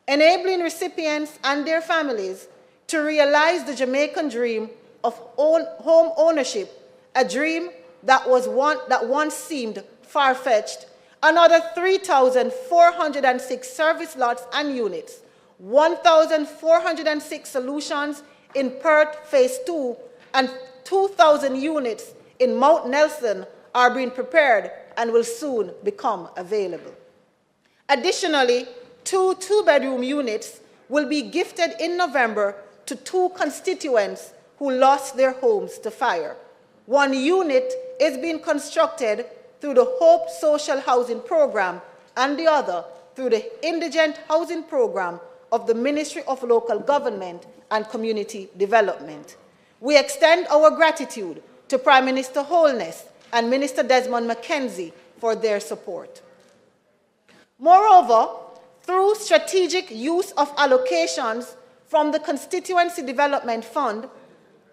enabling recipients and their families to realize the Jamaican dream of home ownership, a dream that once seemed far-fetched. Another 3,406 service lots and units, 1,406 solutions in Perth Phase 2, and 2,000 units in Mount Nelson are being prepared and will soon become available. Additionally, 2 two-bedroom units will be gifted in November to 2 constituents who lost their homes to fire. 1 unit is being constructed through the Hope Social Housing Program, and the other through the Indigent Housing Program of the Ministry of Local Government and Community Development. We extend our gratitude to Prime Minister Holness and Minister Desmond McKenzie for their support. Moreover, through strategic use of allocations from the Constituency Development Fund,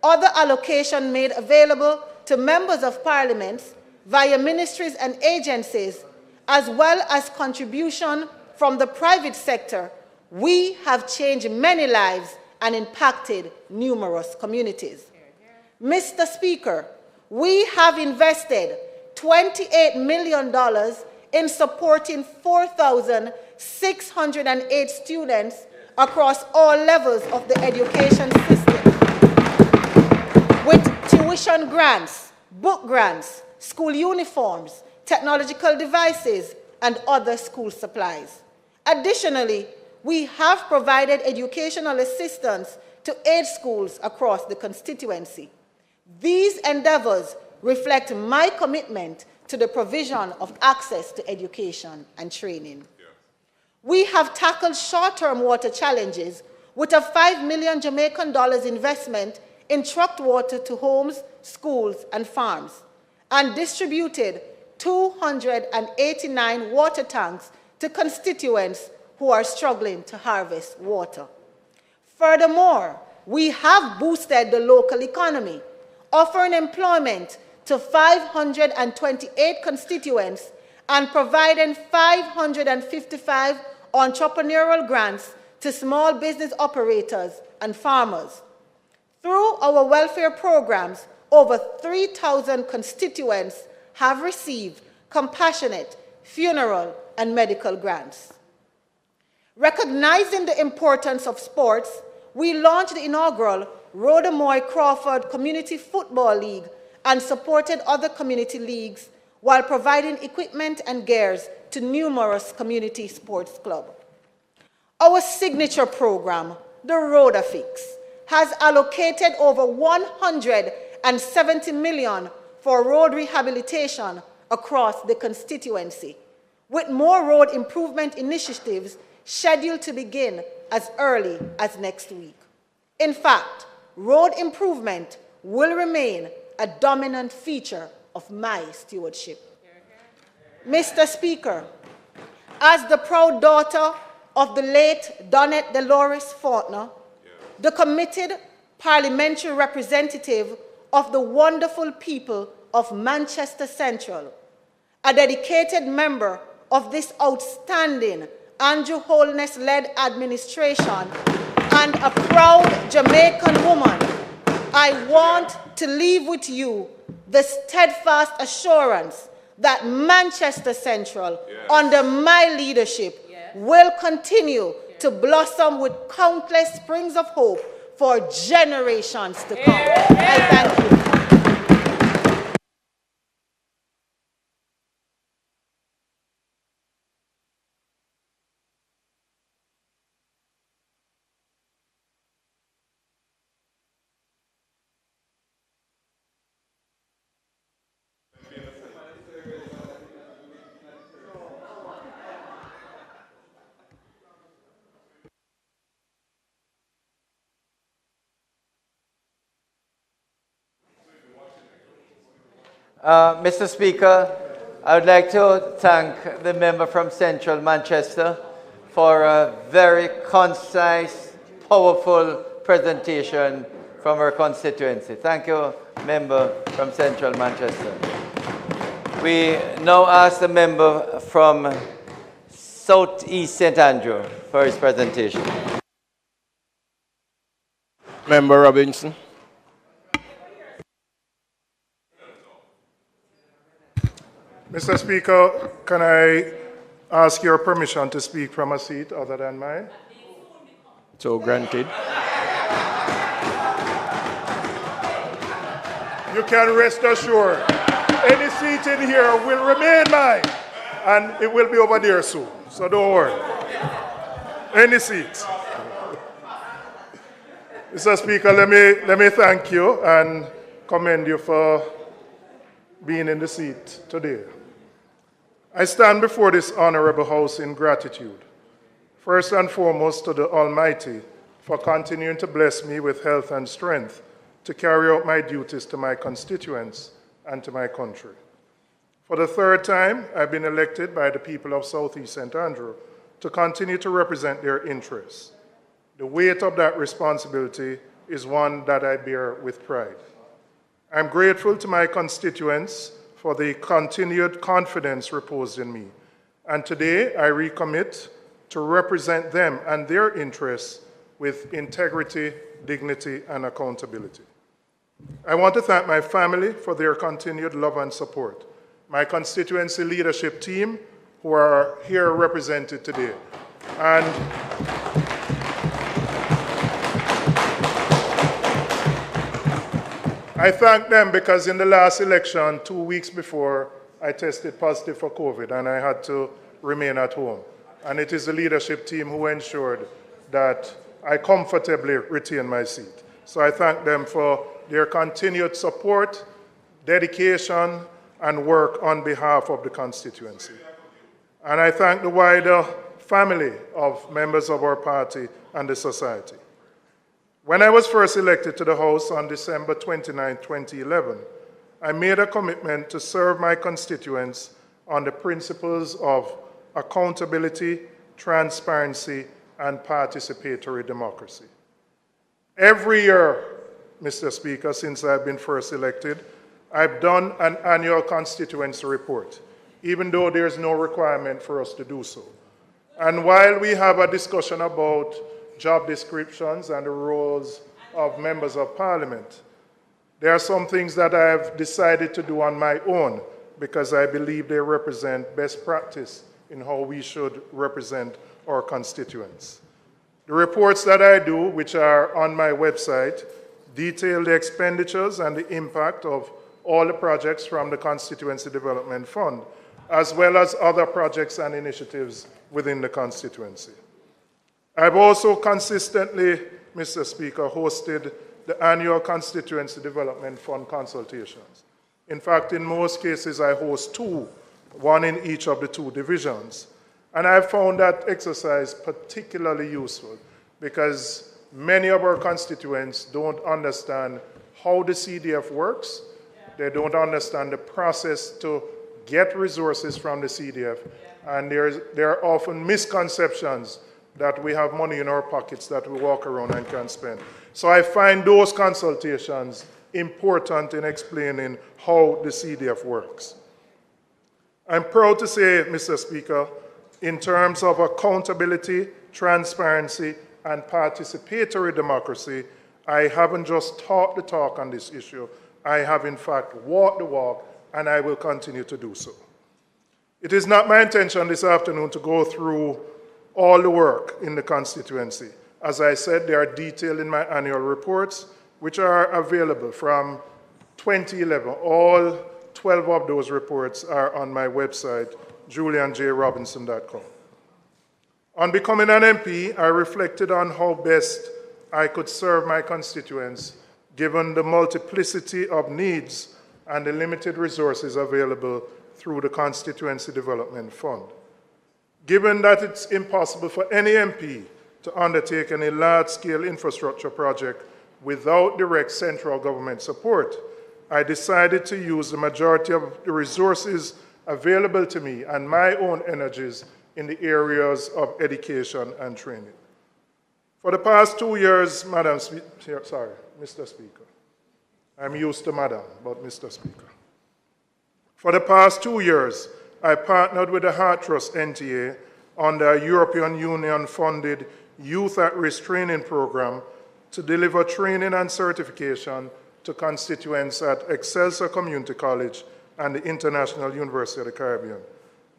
other allocation made available to members of Parliament via ministries and agencies, as well as contribution from the private sector, we have changed many lives and impacted numerous communities. Mr. Speaker, we have invested $28 million in supporting 4,608 students across all levels of the education system, with tuition grants, book grants, school uniforms, technological devices, and other school supplies. Additionally, we have provided educational assistance to 8 schools across the constituency. These endeavors reflect my commitment to the provision of access to education and training. We have tackled short-term water challenges with a $5 million Jamaican investment in trucked water to homes, schools, and farms, and distributed 289 water tanks to constituents who are struggling to harvest water. Furthermore, we have boosted the local economy, offering employment to 528 constituents and providing 555 entrepreneurial grants to small business operators and farmers. Through our welfare programs, over 3,000 constituents have received compassionate funeral and medical grants. Recognizing the importance of sports, we launched the inaugural Rhoda Crawford Community Football League and supported other community leagues while providing equipment and gears to numerous community sports clubs. Our signature program, the Rhoda Fix, has allocated over $180 and 70 million for road rehabilitation across the constituency, with more road improvement initiatives scheduled to begin as early as next week. In fact, road improvement will remain a dominant feature of my stewardship. Mr. Speaker, as the proud daughter of the late Donette Dolores Faulkner, the committed parliamentary representative of the wonderful people of Manchester Central, a dedicated member of this outstanding Andrew Holness-led administration, and a proud Jamaican woman, I want to leave with you the steadfast assurance that Manchester Central, under my leadership, will continue to blossom with countless springs of hope for generations to come. I thank you. Mr. Speaker, I would like to thank the member from Central Manchester for a very concise, powerful presentation from her constituency. Thank you, member from Central Manchester. We now ask the member from South East St. Andrew for his presentation. Member Robinson. Mr. Speaker, can I ask your permission to speak from a seat other than mine? So granted. You can rest assured, any seat in here will remain mine, and it will be over there soon, so don't worry. Any seat. Mr. Speaker, let me thank you and commend you for being in the seat today. I stand before this honorable House in gratitude, first and foremost to the Almighty for continuing to bless me with health and strength to carry out my duties to my constituents and to my country. For the third time, I've been elected by the people of South East St. Andrew to continue to represent their interests. The weight of that responsibility is one that I bear with pride. I'm grateful to my constituents for the continued confidence reposed in me, and today I recommit to represent them and their interests with integrity, dignity, and accountability. I want to thank my family for their continued love and support, my constituency leadership team who are here represented today, and I thank them because in the last election, 2 weeks before, I tested positive for COVID and I had to remain at home. And it is the leadership team who ensured that I comfortably retain my seat. So I thank them for their continued support, dedication, and work on behalf of the constituency. And I thank the wider family of members of our party and the society. When I was first elected to the House on December 29, 2011, I made a commitment to serve my constituents on the principles of accountability, transparency, and participatory democracy. Every year, Mr. Speaker, since I've been first elected, I've done an annual constituency report, even though there's no requirement for us to do so. And while we have a discussion about job descriptions and the roles of members of parliament, there are some things that I have decided to do on my own because I believe they represent best practice in how we should represent our constituents. The reports that I do, which are on my website, detail the expenditures and the impact of all the projects from the Constituency Development Fund, as well as other projects and initiatives within the constituency. I've also consistently, Mr. Speaker, hosted the annual Constituency Development Fund consultations. In fact, in most cases, I host two, one in each of the two divisions. And I found that exercise particularly useful because many of our constituents don't understand how the CDF works. They don't understand the process to get resources from the CDF. And there are often misconceptions that we have money in our pockets that we walk around and can spend. So I find those consultations important in explaining how the CDF works. I'm proud to say, Mr. Speaker, in terms of accountability, transparency, and participatory democracy, I haven't just talked the talk on this issue. I have, in fact, walked the walk, and I will continue to do so. It is not my intention this afternoon to go through all the work in the constituency. As I said, they are detailed in my annual reports, which are available from 2011. All 12 of those reports are on my website, julianjrobinson.com. On becoming an MP, I reflected on how best I could serve my constituents, given the multiplicity of needs and the limited resources available through the Constituency Development Fund. Given that it's impossible for any MP to undertake any large-scale infrastructure project without direct central government support, I decided to use the majority of the resources available to me and my own energies in the areas of education and training. For the past 2 years, Mr. Speaker. I'm used to Madam, but Mr. Speaker. For the past 2 years, I partnered with the Heart Trust NTA under a European Union-funded Youth at Risk training program to deliver training and certification to constituents at Excelsior Community College and the International University of the Caribbean.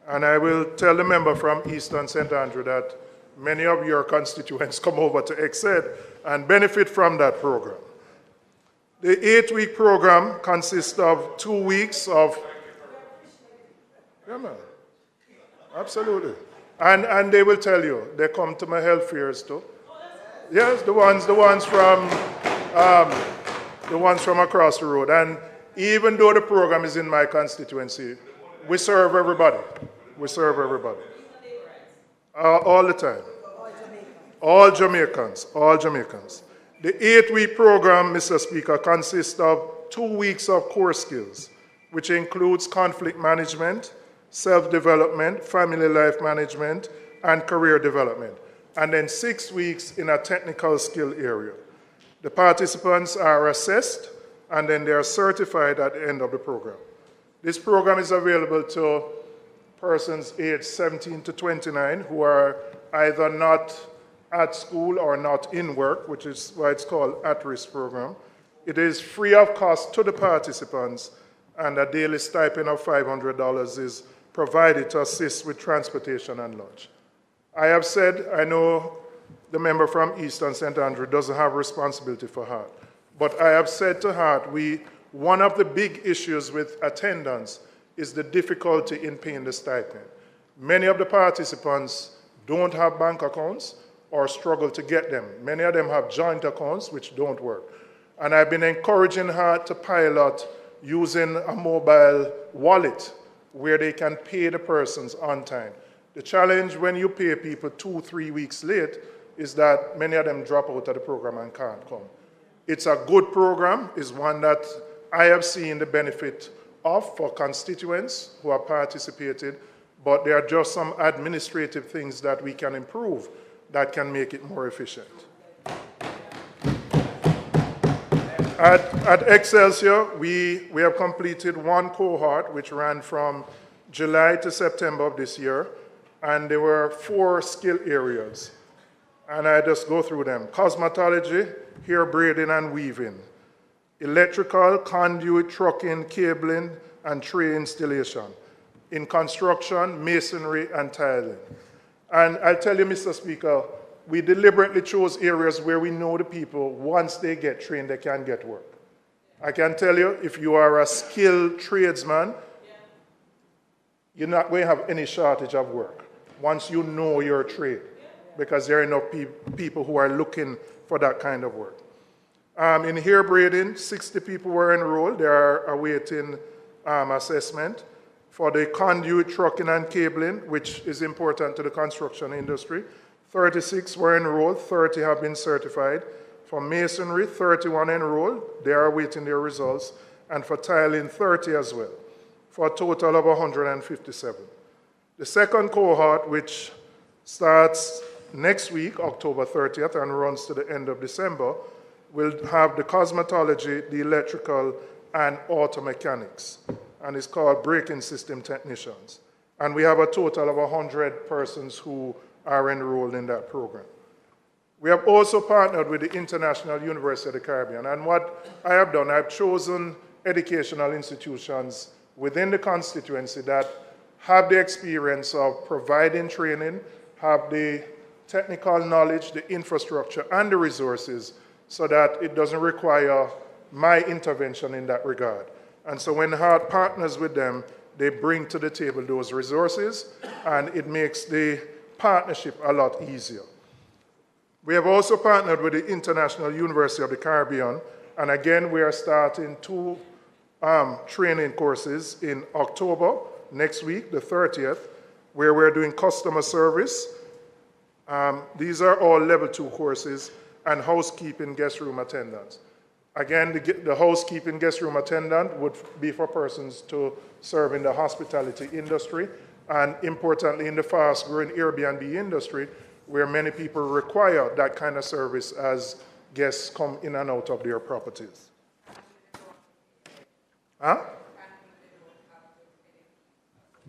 And I will tell the member from Eastern St. Andrew that many of your constituents come over to EXCED and benefit from that program. The 8-week program consists of 2 weeks of... Yeah, man. Absolutely. And they will tell you, they come to my health fairs too. Yes, the ones from across the road. And even though the program is in my constituency, we serve everybody. We serve everybody. All the time. All Jamaicans. All Jamaicans. The 8-week program, Mr. Speaker, consists of 2 weeks of core skills, which includes conflict management, self-development, family life management, and career development, and then 6 weeks in a technical skill area. The participants are assessed, and then they are certified at the end of the program. This program is available to persons aged 17 to 29 who are either not at school or not in work, which is why it's called at-risk program. It is free of cost to the participants, and a daily stipend of $500 is provided to assist with transportation and lunch. I have said, I know the member from Eastern St. Andrew doesn't have responsibility for Heart, but I have said to Heart, one of the big issues with attendance is the difficulty in paying the stipend. Many of the participants don't have bank accounts or struggle to get them. Many of them have joint accounts which don't work. And I've been encouraging Heart to pilot using a mobile wallet where they can pay the persons on time. The challenge when you pay people 2-3 weeks late is that many of them drop out of the program and can't come. It's a good program. It's one that I have seen the benefit of for constituents who have participated, but there are just some administrative things that we can improve that can make it more efficient. At Excelsior, we have completed one cohort which ran from July to September of this year, and there were 4 skill areas. And I just go through them. Cosmetology, hair braiding and weaving. Electrical, conduit, trucking, cabling, and tray installation. In construction, masonry, and tiling. And I'll tell you, Mr. Speaker, we deliberately chose areas where we know the people, once they get trained, they can get work. I can tell you, if you are a skilled tradesman, you're not going to have any shortage of work once you know your trade, because there are enough people who are looking for that kind of work. In hair braiding, 60 people were enrolled. They are awaiting assessment. For the conduit, trucking, and cabling, which is important to the construction industry, 36 were enrolled, 30 have been certified. For masonry, 31 enrolled, they are awaiting their results. And for tiling, 30 as well, for a total of 157. The second cohort, which starts next week, October 30th, and runs to the end of December, will have the cosmetology, the electrical, and auto mechanics. And it's called braking system technicians. And we have a total of 100 persons who are enrolled in that program. We have also partnered with the International University of the Caribbean. And what I have done, I've chosen educational institutions within the constituency that have the experience of providing training, have the technical knowledge, the infrastructure, and the resources so that it doesn't require my intervention in that regard. And so when Hart partners with them, they bring to the table those resources, and it makes the partnership a lot easier. We have also partnered with the International University of the Caribbean, and again, we are starting 2 training courses in October, next week, the 30th, where we're doing customer service. These are all level 2 courses, and housekeeping guest room attendants. Again, the housekeeping guest room attendant would be for persons to serve in the hospitality industry, and importantly, in the fast-growing Airbnb industry, where many people require that kind of service as guests come in and out of their properties. Huh?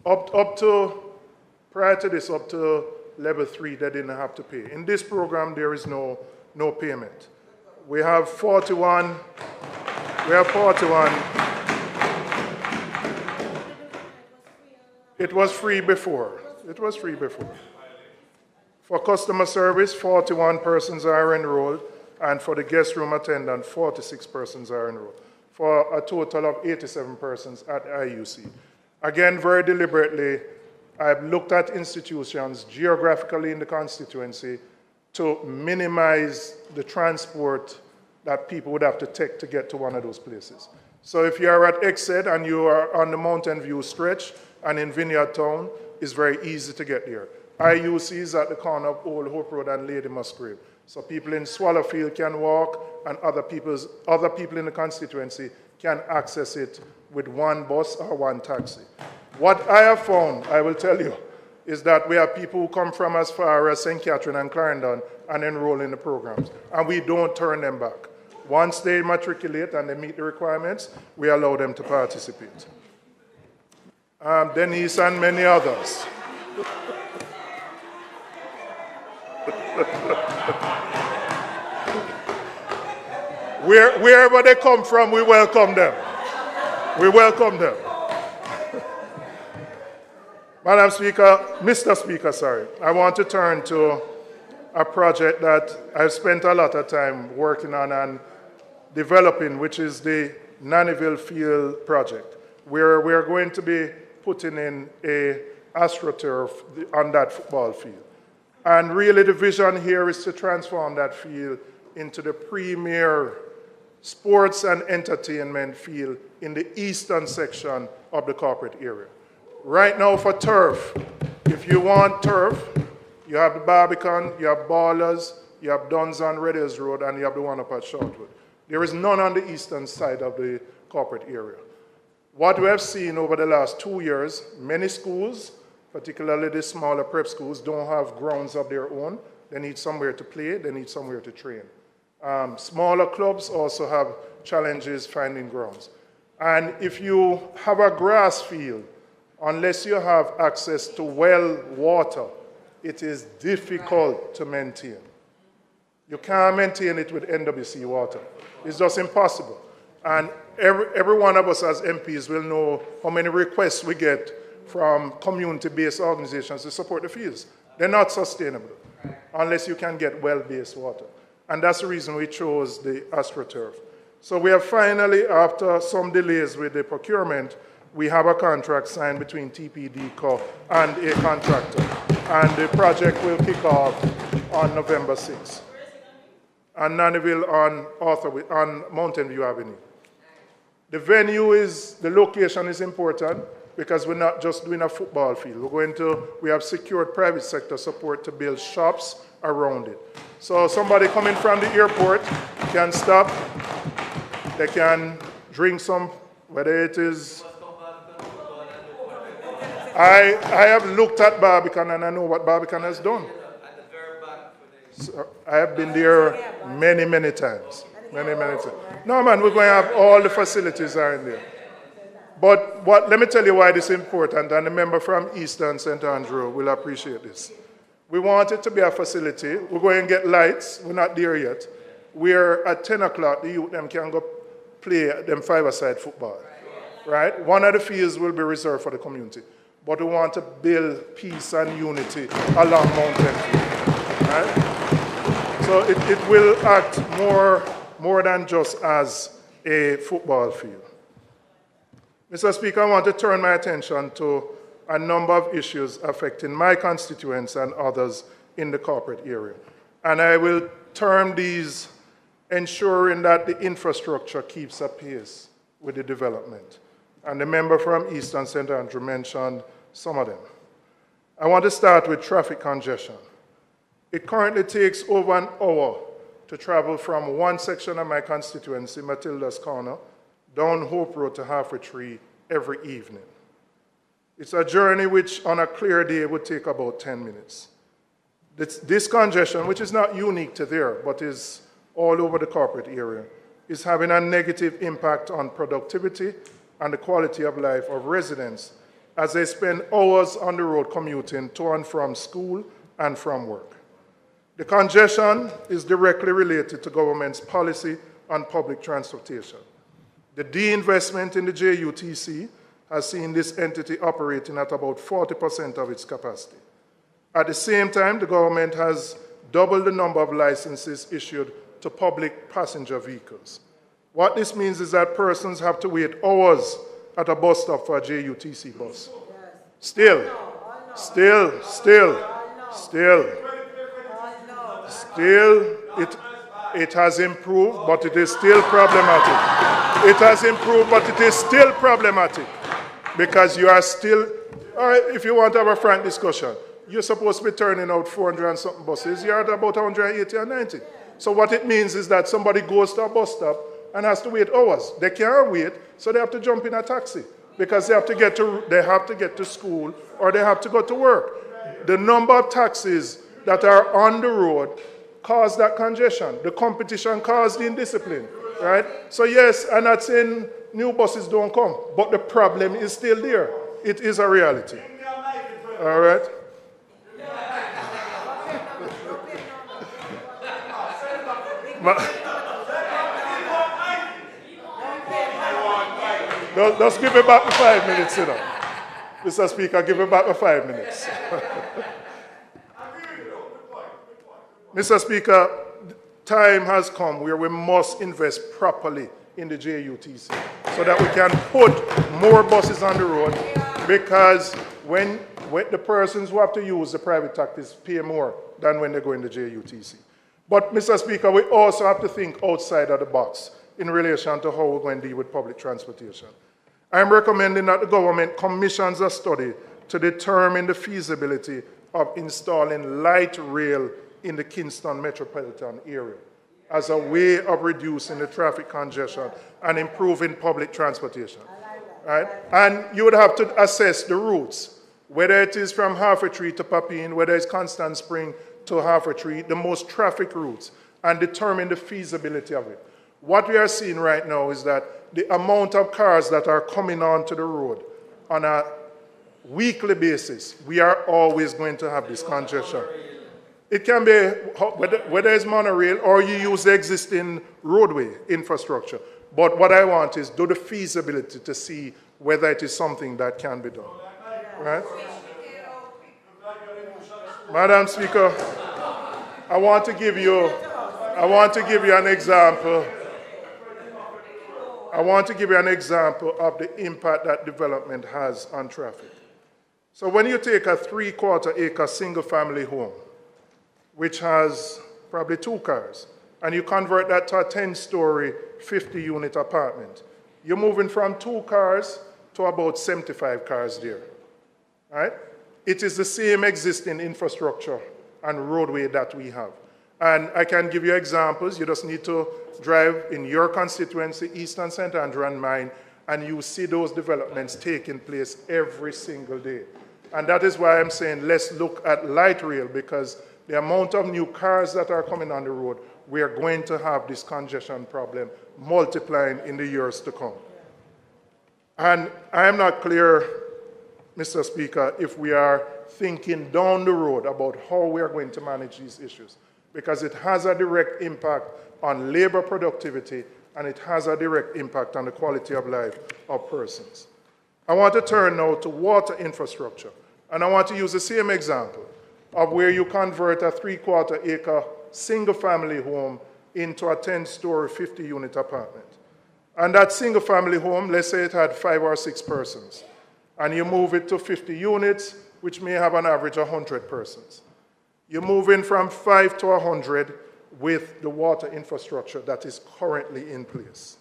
Up to, prior to this, up to level 3, they didn't have to pay. In this program, there is no payment. We have 41. It was free before. For customer service, 41 persons are enrolled, and for the guest room attendant, 46 persons are enrolled, for a total of 87 persons at IUC. Again, very deliberately, I've looked at institutions geographically in the constituency to minimize the transport that people would have to take to get to one of those places. So if you're at Exed and you are on the Mountain View stretch and in Vineyard Town, it's very easy to get there. IUC is at the corner of Old Hope Road and Lady Musgrave. So people in Swallowfield can walk, and other people in the constituency can access it with one bus or one taxi. What I have found, I will tell you, is that we have people who come from as far as St. Catherine and Clarendon and enroll in the programs, and we don't turn them back. Once they matriculate and they meet the requirements, we allow them to participate. Denise and many others. Wherever they come from, we welcome them. We welcome them. Mr. Speaker, sorry. I want to turn to a project that I've spent a lot of time working on and developing, which is the Nannyville Field project, where we're going to be putting in a AstroTurf on that football field. And really the vision here is to transform that field into the premier sports and entertainment field in the eastern section of the corporate area. Right now for turf, if you want turf, you have the Barbican, you have Ballers, you have Duns on Reddy's Road, and you have the one up at Shortwood. There is none on the eastern side of the corporate area. What we have seen over the last 2 years, many schools, particularly the smaller prep schools, don't have grounds of their own. They need somewhere to play, they need somewhere to train. Smaller clubs also have challenges finding grounds. And if you have a grass field, unless you have access to well water, it is difficult to maintain. You can't maintain it with NWC water. It's just impossible. And every one of us as MPs will know how many requests we get from community-based organizations to support the fields. They're not sustainable unless you can get well-based water. And that's the reason we chose the AstroTurf. So we have finally, after some delays with the procurement, we have a contract signed between TPDCO and a contractor. And the project will kick off on November 6th. and Nannyville on Mountain View Avenue. The venue the location is important because we're not just doing a football field. We have secured private sector support to build shops around it. So somebody coming from the airport can stop, they can drink some, whether it is... I have looked at Barbican and I know what Barbican has done. So I have been there many, many times. Many, many times. No, man, we're going to have all the facilities are in there. But let me tell you why this is important, and the member from Eastern St. Andrew will appreciate this. We want it to be a facility. We're going to get lights. We're not there yet. Where at 10 o'clock, the youth them can go play them five-a-side football. Right? One of the fields will be reserved for the community. But we want to build peace and unity along Mountain View. Right? So it will act more than just as a football field. Mr. Speaker, I want to turn my attention to a number of issues affecting my constituents and others in the corporate area. And I will term these ensuring that the infrastructure keeps apace with the development. And the member from Eastern St. Andrew mentioned some of them. I want to start with traffic congestion. It currently takes over an hour to travel from one section of my constituency, Matilda's Corner, down Hope Road to Halfway Tree every evening. It's a journey which on a clear day would take about 10 minutes. This congestion, which is not unique to there, but is all over the corporate area, is having a negative impact on productivity and the quality of life of residents as they spend hours on the road commuting to and from school and from work. The congestion is directly related to government's policy on public transportation. The de-investment in the JUTC has seen this entity operating at about 40% of its capacity. At the same time, the government has doubled the number of licenses issued to public passenger vehicles. What this means is that persons have to wait hours at a bus stop for a JUTC bus. Still, it has improved, but it is still problematic. It has improved, but it is still problematic because you are still, all right, if you want to have a frank discussion, you're supposed to be turning out 400 and something buses, you're at about 180 or 90. So what it means is that somebody goes to a bus stop and has to wait hours. They can't wait, so they have to jump in a taxi because they have to get to school or they have to go to work. The number of taxis that are on the road cause that congestion. The competition caused the indiscipline, right? So yes, I'm not saying new buses don't come, but the problem is still there. It is a reality. All right? Just give me back the 5 minutes, you know. Mr. Speaker, give me back the 5 minutes. Mr. Speaker, time has come where we must invest properly in the JUTC so that we can put more buses on the road because when the persons who have to use the private taxis pay more than when they go in the JUTC. But, Mr. Speaker, we also have to think outside of the box in relation to how we're going to deal with public transportation. I'm recommending that the government commissions a study to determine the feasibility of installing light rail in the Kingston metropolitan area as a way of reducing the traffic congestion and improving public transportation. Right? And you would have to assess the routes, whether it is from Halfway Tree to Papine, whether it's Constant Spring to Halfway Tree, the most traffic routes, and determine the feasibility of it. What we are seeing right now is that the amount of cars that are coming onto the road on a weekly basis, we are always going to have this congestion. It can be whether it's monorail or you use the existing roadway infrastructure. But what I want is do the feasibility to see whether it is something that can be done. Right? Madam Speaker, I want to give you an example. I want to give you an example of the impact that development has on traffic. So when you take a 3/4 acre single family home, which has probably 2 cars, and you convert that to a 10-story, 50-unit apartment, you're moving from 2 cars to about 75 cars there. Right? It is the same existing infrastructure and roadway that we have. And I can give you examples. You just need to drive in your constituency, Eastern St. Andrew and mine, and you see those developments taking place every single day. And that is why I'm saying let's look at light rail, because the amount of new cars that are coming on the road, we are going to have this congestion problem multiplying in the years to come. And I am not clear, Mr. Speaker, if we are thinking down the road about how we are going to manage these issues, because it has a direct impact on labor productivity and it has a direct impact on the quality of life of persons. I want to turn now to water infrastructure, and I want to use the same example of where you convert a 3/4 acre single-family home into a 10-story, 50-unit apartment. And that single-family home, let's say it had 5 or 6 persons, and you move it to 50 units, which may have an average of 100 persons. You're moving from 5 to 100 with the water infrastructure that is currently in place.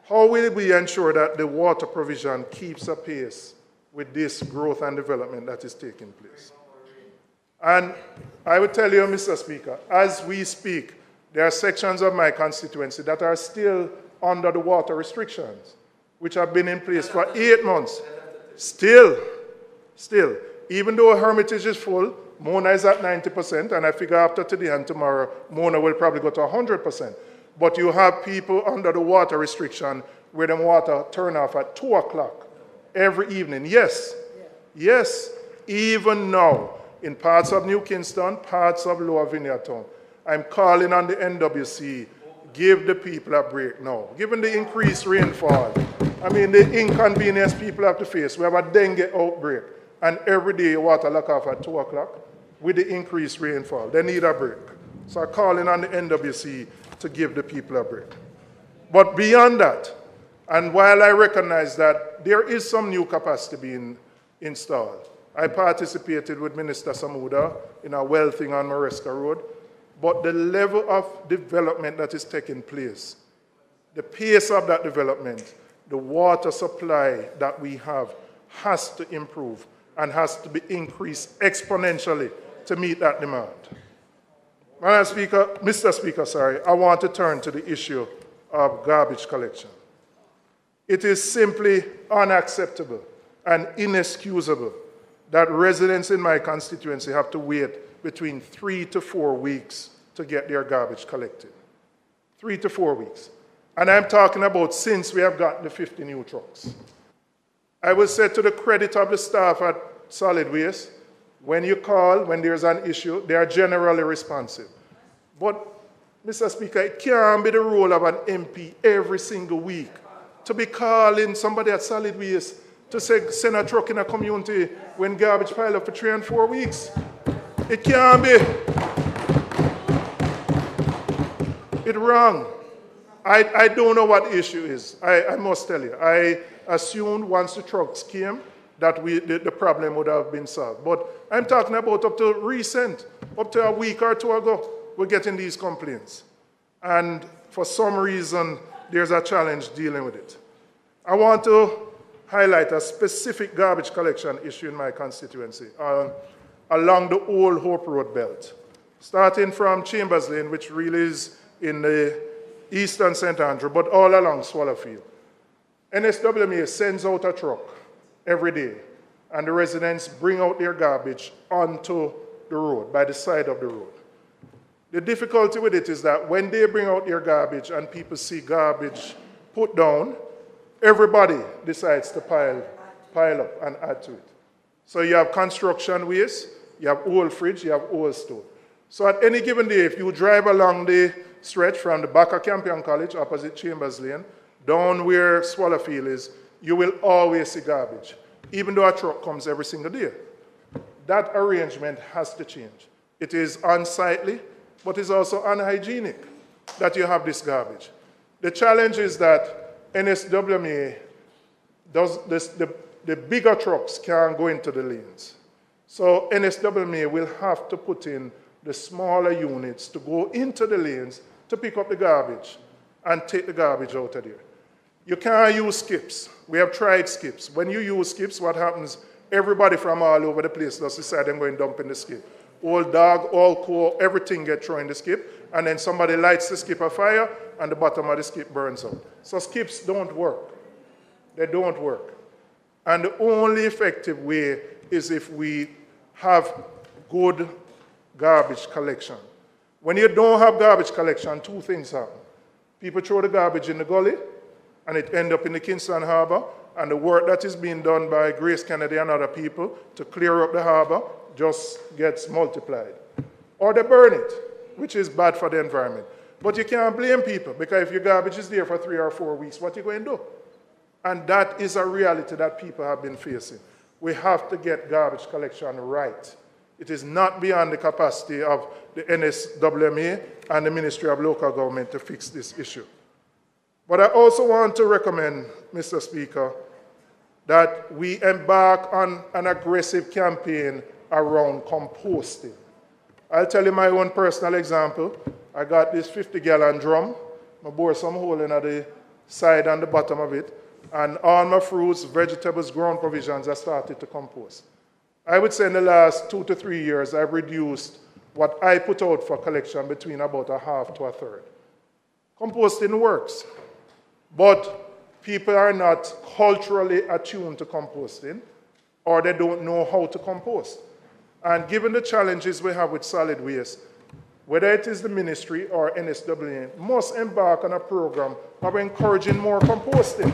How will we ensure that the water provision keeps apace with this growth and development that is taking place? And I would tell you, Mr. Speaker, as we speak, there are sections of my constituency that are still under the water restrictions, which have been in place for 8 months. Still, even though Hermitage is full, Mona is at 90%, and I figure after today and tomorrow, Mona will probably go to 100%. But you have people under the water restriction where the water turn off at 2 o'clock every evening. Yes, even now, in parts of New Kingston, parts of Lower Vineyard Town, I'm calling on the NWC, give the people a break now. Given the increased rainfall, I mean the inconvenience people have to face. We have a dengue outbreak, and every day water lock off at 2 o'clock with the increased rainfall. They need a break. So I'm calling on the NWC to give the people a break. But beyond that, and while I recognize that there is some new capacity being installed, I participated with Minister Samuda in a well thing on Maresca Road, but the level of development that is taking place, the pace of that development, the water supply that we have has to improve and has to be increased exponentially to meet that demand. Mr. Speaker, I want to turn to the issue of garbage collection. It is simply unacceptable and inexcusable that residents in my constituency have to wait between 3 to 4 weeks to get their garbage collected. 3 to 4 weeks. And I'm talking about since we have gotten the 50 new trucks. I will say to the credit of the staff at Solid Waste, when you call, when there's an issue, they are generally responsive. But, Mr. Speaker, it can't be the role of an MP every single week to be calling somebody at Solid Waste to say, send a truck in a community when garbage pile up for 3 and 4 weeks. It can't be. It's wrong. I don't know what the issue is. I must tell you. I assumed once the trucks came that the problem would have been solved. But I'm talking about up to recent, up to a week or 2 ago, we're getting these complaints. And for some reason, there's a challenge dealing with it. I want to highlight a specific garbage collection issue in my constituency along the Old Hope Road belt, starting from Chambers Lane, which really is in the Eastern St. Andrew, but all along Swallowfield. NSWMA sends out a truck every day, and the residents bring out their garbage onto the road, by the side of the road. The difficulty with it is that when they bring out their garbage and people see garbage put down, everybody decides to pile up and add to it. So you have construction waste, you have old fridge, you have old stove. So at any given day, if you drive along the stretch from the back of Campion College, opposite Chambers Lane, down where Swallowfield is, you will always see garbage, even though a truck comes every single day. That arrangement has to change. It is unsightly, but it's also unhygienic that you have this garbage. The challenge is that NSWMA does this, the bigger trucks can't go into the lanes. So NSWMA will have to put in the smaller units to go into the lanes to pick up the garbage and take the garbage out of there. You can't use skips. We have tried skips. When you use skips, what happens? Everybody from all over the place does decide they're going to dump in the skip. All dog, all coal, everything gets thrown in the skip, and then somebody lights the skip afire, and the bottom of the skip burns out. So skips don't work. They don't work. And the only effective way is if we have good garbage collection. When you don't have garbage collection, two things happen. People throw the garbage in the gully, and it ends up in the Kingston Harbor, and the work that is being done by Grace Kennedy and other people to clear up the harbor just gets multiplied. Or they burn it, which is bad for the environment. But you can't blame people, because if your garbage is there for 3 or 4 weeks, what are you going to do? And that is a reality that people have been facing. We have to get garbage collection right. It is not beyond the capacity of the NSWMA and the Ministry of Local Government to fix this issue. But I also want to recommend, Mr. Speaker, that we embark on an aggressive campaign around composting. I'll tell you my own personal example. I got this 50-gallon drum. I bore some hole in the side and the bottom of it, and all my fruits, vegetables, ground provisions, I started to compost. I would say in the last 2 to 3 years, I've reduced what I put out for collection between about a half to a third. Composting works, but people are not culturally attuned to composting, or they don't know how to compost. And given the challenges we have with solid waste, whether it is the ministry or NSWA, must embark on a program of encouraging more composting.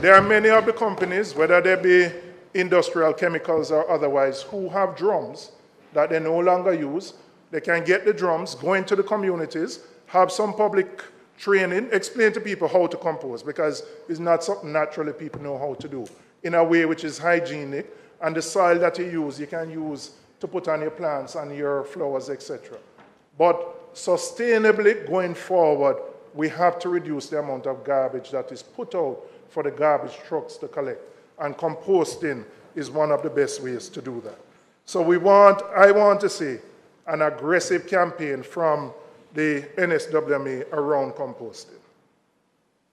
There are many of the companies, whether they be industrial chemicals or otherwise, who have drums that they no longer use. They can get the drums, go into the communities, have some public training, explain to people how to compost, because it's not something naturally people know how to do, in a way which is hygienic, and the soil that you use, you can use to put on your plants and your flowers, etc. But sustainably going forward, we have to reduce the amount of garbage that is put out for the garbage trucks to collect. And composting is one of the best ways to do that. So I want to see an aggressive campaign from the NSWMA around composting.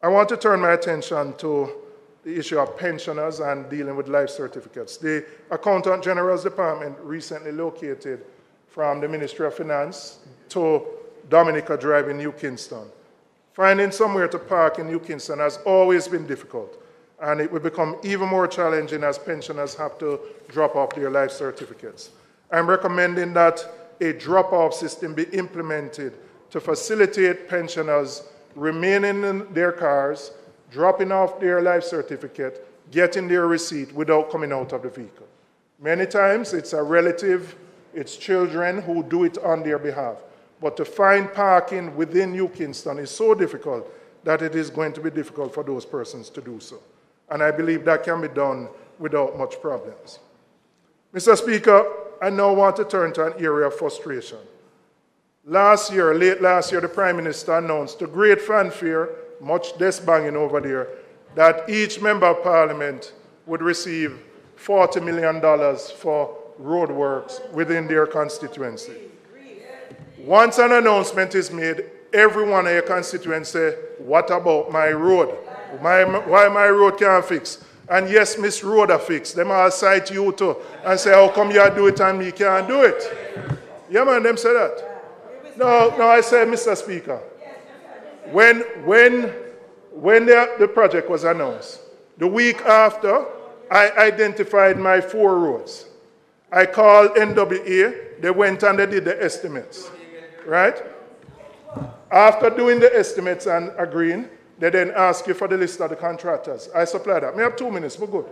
I want to turn my attention to the issue of pensioners and dealing with life certificates. The Accountant General's Department recently located from the Ministry of Finance to Dominica Drive in New Kingston. Finding somewhere to park in New Kingston has always been difficult, and it will become even more challenging as pensioners have to drop off their life certificates. I'm recommending that a drop-off system be implemented to facilitate pensioners remaining in their cars, dropping off their life certificate, getting their receipt without coming out of the vehicle. Many times it's a relative, it's children who do it on their behalf. But to find parking within New Kingston is so difficult that it is going to be difficult for those persons to do so. And I believe that can be done without much problems. Mr. Speaker, I now want to turn to an area of frustration. Late last year, the Prime Minister announced to great fanfare, much desk banging over there, that each member of Parliament would receive $40 million for roadworks within their constituency. Once an announcement is made, everyone in your constituency, what about my road? Why my road can't fix? And yes, Miss Rhoda fix. Them all cite you too and say, how come you do it and me can't do it? Yeah, man, them say that. No, I say, Mr. Speaker, when the project was announced, the week after, I identified my 4 roads. I called NWA, they went and they did the estimates, right? After doing the estimates and agreeing, they then ask you for the list of the contractors. I supply that. I have 2 minutes, we're good.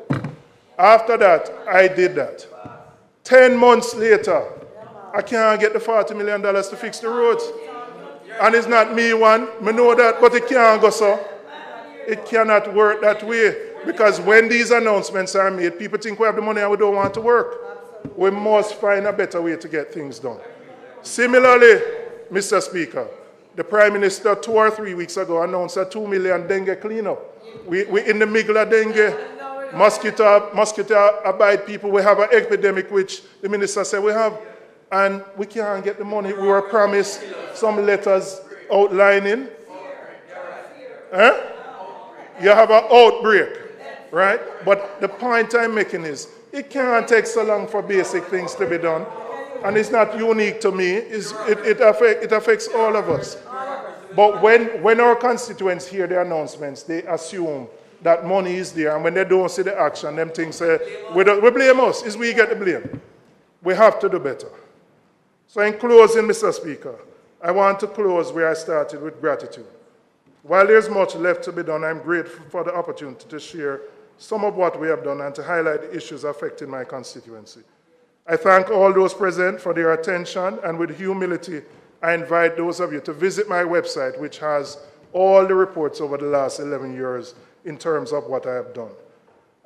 After that, I did that. 10 months later, I can't get the $40 million to fix the roads. And it's not me one, I know that, but it can't go so. It cannot work that way. Because when these announcements are made, people think we have the money and we don't want to work. We must find a better way to get things done. Similarly, Mr. Speaker, the Prime Minister 2 or 3 weeks ago announced a 2 million dengue cleanup. We in the middle of dengue, mosquito abide people. We have an epidemic which the Minister said we have. and we can't get the money. We were promised some letters outlining. You have an outbreak, right? But the point I'm making is, it can't take so long for basic things to be done. And it's not unique to me. It affects all of us. But when our constituents hear the announcements, they assume that money is there. And when they don't see the action, them things say, we blame us. It's we get the blame. We have to do better. So in closing, Mr. Speaker, I want to close where I started, with gratitude. While there's much left to be done, I'm grateful for the opportunity to share some of what we have done and to highlight the issues affecting my constituency. I thank all those present for their attention, and with humility, I invite those of you to visit my website, which has all the reports over the last 11 years in terms of what I have done.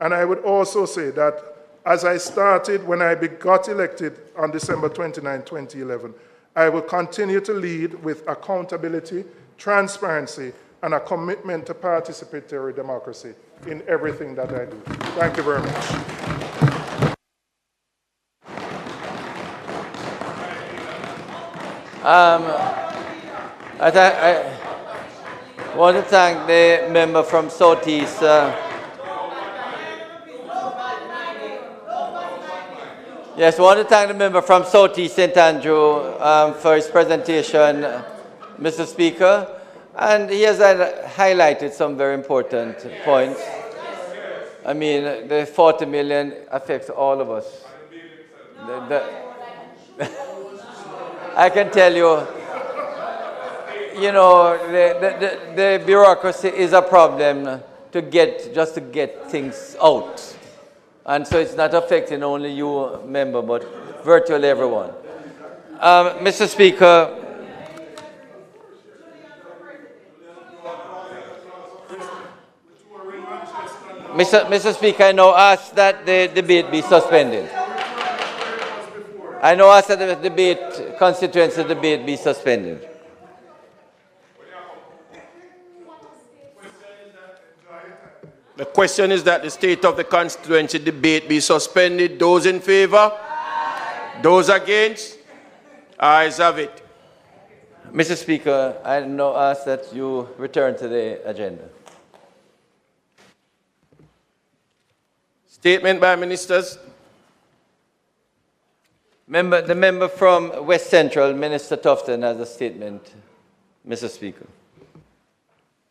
And I would also say that as I started when I got elected on December 29, 2011, I will continue to lead with accountability, transparency, and a commitment to participatory democracy in everything that I do. Thank you very much. I want to thank the member from Southeast. Yes, I want to thank the member from Southeast St. Andrew for his presentation, Mr. Speaker. And he has highlighted some very important points. I mean, the 40 million affects all of us. I can tell you, you know, the bureaucracy is a problem just to get things out. And so it's not affecting only you, member, but virtually everyone. Mr. Speaker, Mr. Speaker, I now ask that the debate be suspended. I now ask that the constituency debate be suspended. The question is that the state of the constituency debate be suspended. Those in favor? Aye. Those against? Ayes have it. Mr. Speaker, I now ask that you return to the agenda. Statement by ministers. The member from West Central, Minister Tufton, has a statement. Mr. Speaker.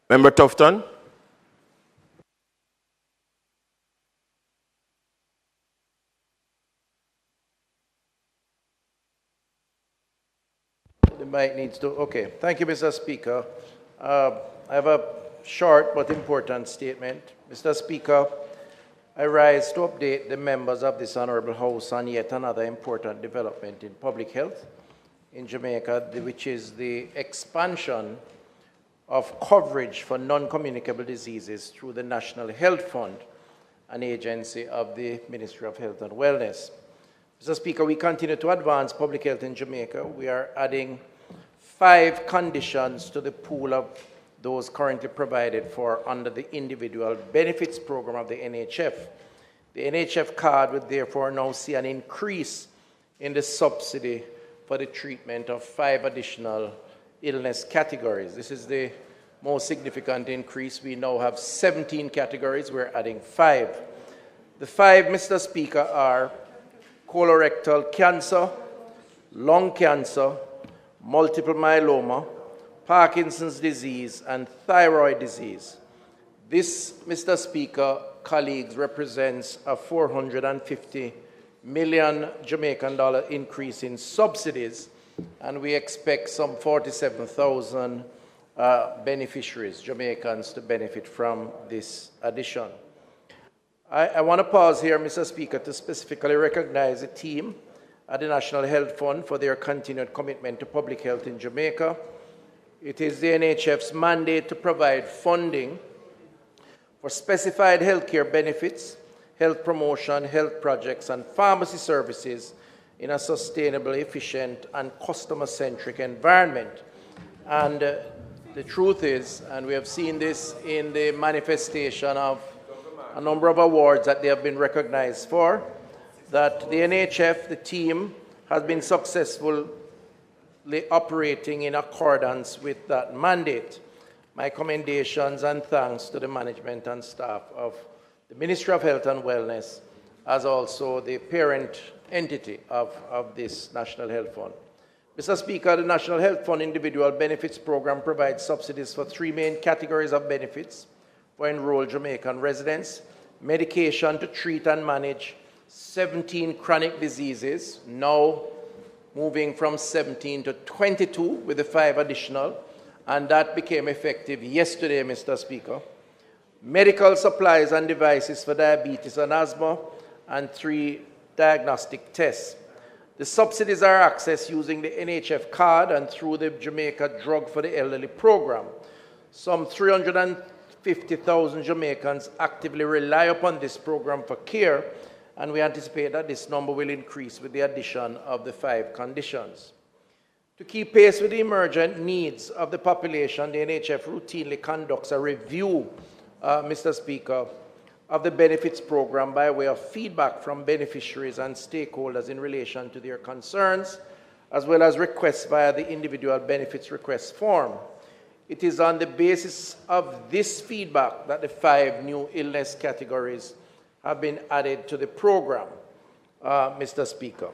Member Tufton. The mic needs to, okay. Thank you, Mr. Speaker. I have a short but important statement. Mr. Speaker, I rise to update the members of this Honorable House on yet another important development in public health in Jamaica, which is the expansion of coverage for non-communicable diseases through the National Health Fund, an agency of the Ministry of Health and Wellness. Mr. Speaker, we continue to advance public health in Jamaica. We are adding 5 conditions to the pool of those currently provided for under the individual benefits program of the NHF. The NHF card would therefore now see an increase in the subsidy for the treatment of 5 additional illness categories. This is the most significant increase. We now have 17 categories. We're adding 5. The 5, Mr. Speaker, are colorectal cancer, lung cancer, multiple myeloma, Parkinson's disease, and thyroid disease. This, Mr. Speaker, colleagues, represents a $450 million Jamaican dollar increase in subsidies, and we expect some 47,000 beneficiaries, Jamaicans, to benefit from this addition. I want to pause here, Mr. Speaker, to specifically recognize the team at the National Health Fund for their continued commitment to public health in Jamaica. It is the NHF's mandate to provide funding for specified healthcare benefits, health promotion, health projects, and pharmacy services in a sustainable, efficient, and customer-centric environment. And the truth is, and we have seen this in the manifestation of a number of awards that they have been recognized for, that the NHF, the team, has been successfully operating in accordance with that mandate. My commendations and thanks to the management and staff of the Ministry of Health and Wellness, as also the parent entity of this National Health Fund. Mr. Speaker, the National Health Fund Individual Benefits Program provides subsidies for three main categories of benefits for enrolled Jamaican residents: medication to treat and manage 17 chronic diseases, now moving from 17 to 22 with the 5 additional, and that became effective yesterday, Mr. Speaker. Medical supplies and devices for diabetes and asthma, and 3 diagnostic tests. The subsidies are accessed using the NHF card and through the Jamaica Drug for the Elderly program. Some 350,000 Jamaicans actively rely upon this program for care, and we anticipate that this number will increase with the addition of the 5 conditions. To keep pace with the emergent needs of the population, the NHF routinely conducts a review, Mr. Speaker, of the benefits program by way of feedback from beneficiaries and stakeholders in relation to their concerns, as well as requests via the individual benefits request form. It is on the basis of this feedback that the 5 new illness categories have been added to the program, Mr. Speaker.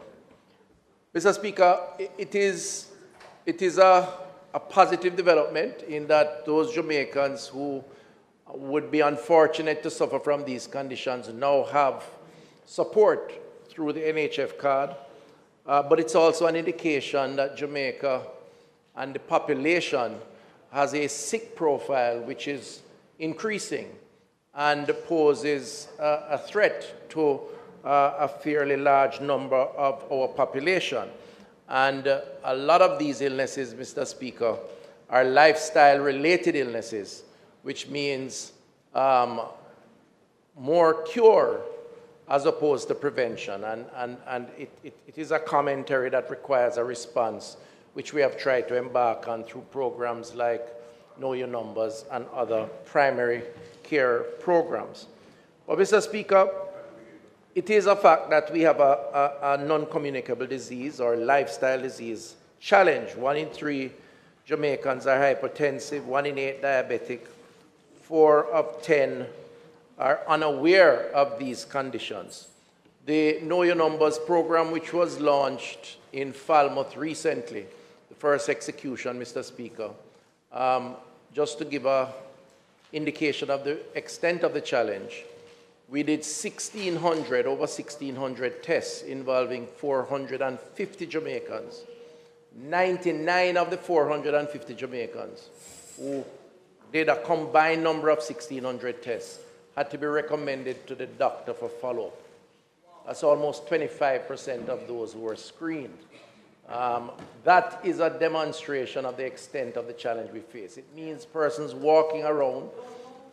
Mr. Speaker, it is a positive development in that those Jamaicans who would be unfortunate to suffer from these conditions now have support through the NHF card, but it's also an indication that Jamaica and the population has a sick profile which is increasing and poses a threat to a fairly large number of our population. And a lot of these illnesses, Mr. Speaker, are lifestyle-related illnesses, which means more cure as opposed to prevention. And it is a commentary that requires a response, which we have tried to embark on through programs like Know Your Numbers and other primary care programs. But, Mr. Speaker, it is a fact that we have a non-communicable disease or lifestyle disease challenge. 1 in 3 Jamaicans are hypertensive, 1 in 8 diabetic, 4 of 10 are unaware of these conditions. The Know Your Numbers program, which was launched in Falmouth recently, the first execution, Mr. Speaker, just to give an indication of the extent of the challenge, we did over 1,600 tests involving 450 Jamaicans. 99 of the 450 Jamaicans who did a combined number of 1,600 tests had to be recommended to the doctor for follow-up. That's almost 25% of those who were screened. That is a demonstration of the extent of the challenge we face. It means persons walking around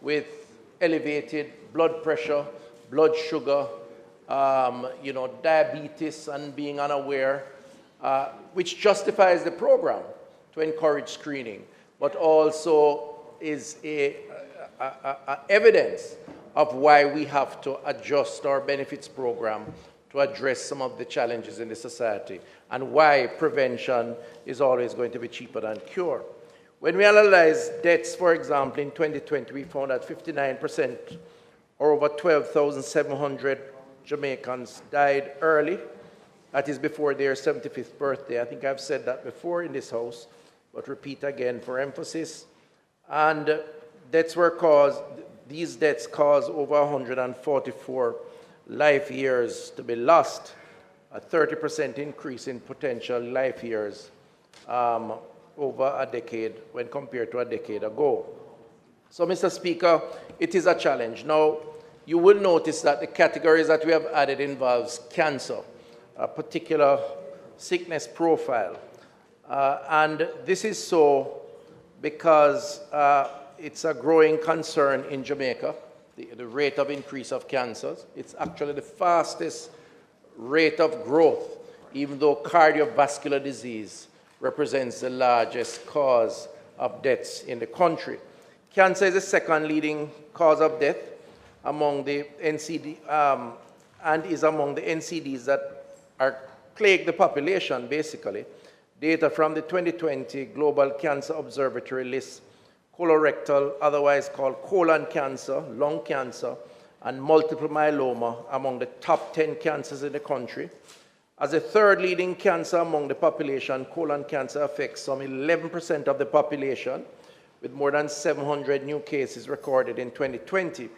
with elevated blood pressure, blood sugar, diabetes, and being unaware, which justifies the program to encourage screening, but also is evidence of why we have to adjust our benefits program to address some of the challenges in the society, and why prevention is always going to be cheaper than cure. When we analyze deaths, for example, in 2020, we found that 59%, or over 12,700 Jamaicans died early. That is before their 75th birthday. I think I've said that before in this house, but repeat again for emphasis. And these deaths caused over 144 life years to be lost, a 30% increase in potential life years over a decade when compared to a decade ago. So, Mr. Speaker, it is a challenge. Now, you will notice that the categories that we have added involves cancer, a particular sickness profile. And this is so because it's a growing concern in Jamaica, the rate of increase of cancers. It's actually the fastest rate of growth, even though cardiovascular disease represents the largest cause of deaths in the country. Cancer is the second leading cause of death among the NCD, and is among the NCDs that are plague the population, basically. Data from the 2020 Global Cancer Observatory lists colorectal, otherwise called colon cancer, lung cancer, and multiple myeloma among the top 10 cancers in the country. As a third leading cancer among the population, colon cancer affects some 11% of the population, with more than 700 new cases recorded in 2020.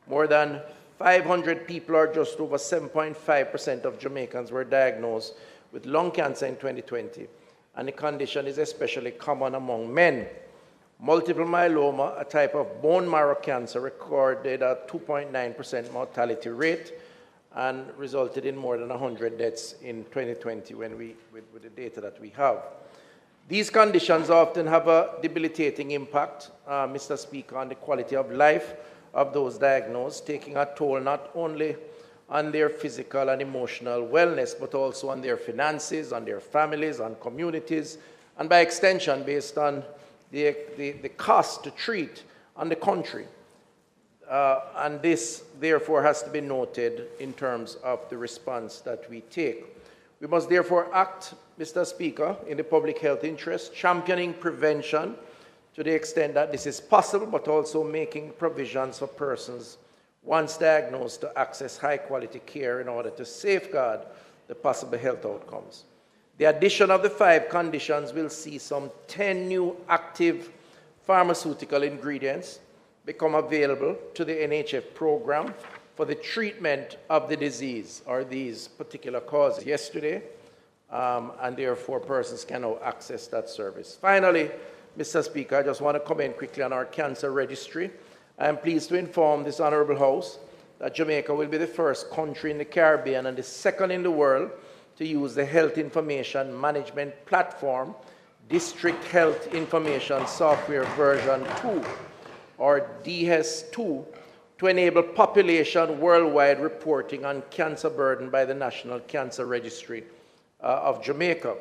More than 500 people, or just over 7.5% of Jamaicans, were diagnosed with lung cancer in 2020, and the condition is especially common among men. Multiple myeloma, a type of bone marrow cancer, recorded a 2.9% mortality rate and resulted in more than 100 deaths in 2020 with the data that we have. These conditions often have a debilitating impact, Mr. Speaker, on the quality of life of those diagnosed, taking a toll not only on their physical and emotional wellness, but also on their finances, on their families, on communities, and by extension, based on the cost to treat on the country. And this, therefore, has to be noted in terms of the response that we take. We must therefore act, Mr. Speaker, in the public health interest, championing prevention to the extent that this is possible, but also making provisions for persons once diagnosed to access high-quality care in order to safeguard the possible health outcomes. The addition of the 5 conditions will see some 10 new active pharmaceutical ingredients become available to the NHF program for the treatment of the disease or these particular causes yesterday, and therefore persons can now access that service. Finally, Mr. Speaker, I just want to comment quickly on our cancer registry. I am pleased to inform this Honourable House that Jamaica will be the first country in the Caribbean and the second in the world to use the Health Information Management Platform, District Health Information Software version 2, or DS2, to enable population worldwide reporting on cancer burden by the National Cancer Registry of Jamaica.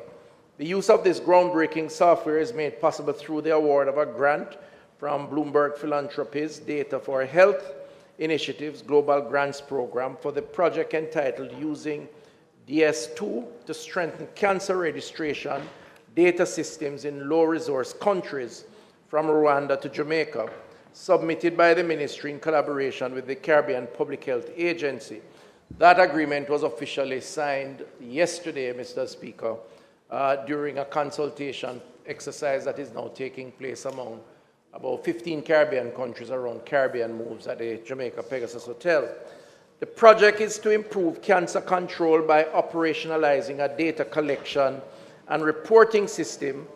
The use of this groundbreaking software is made possible through the award of a grant from Bloomberg Philanthropies Data for Health Initiatives Global Grants Program for the project entitled Using DS2 to Strengthen Cancer Registration Data Systems in Low-Resource Countries from Rwanda to Jamaica, submitted by the Ministry in collaboration with the Caribbean Public Health Agency. That agreement was officially signed yesterday, Mr. Speaker, during a consultation exercise that is now taking place among about 15 Caribbean countries around Caribbean moves at the Jamaica Pegasus Hotel. The project is to improve cancer control by operationalizing a data collection and reporting system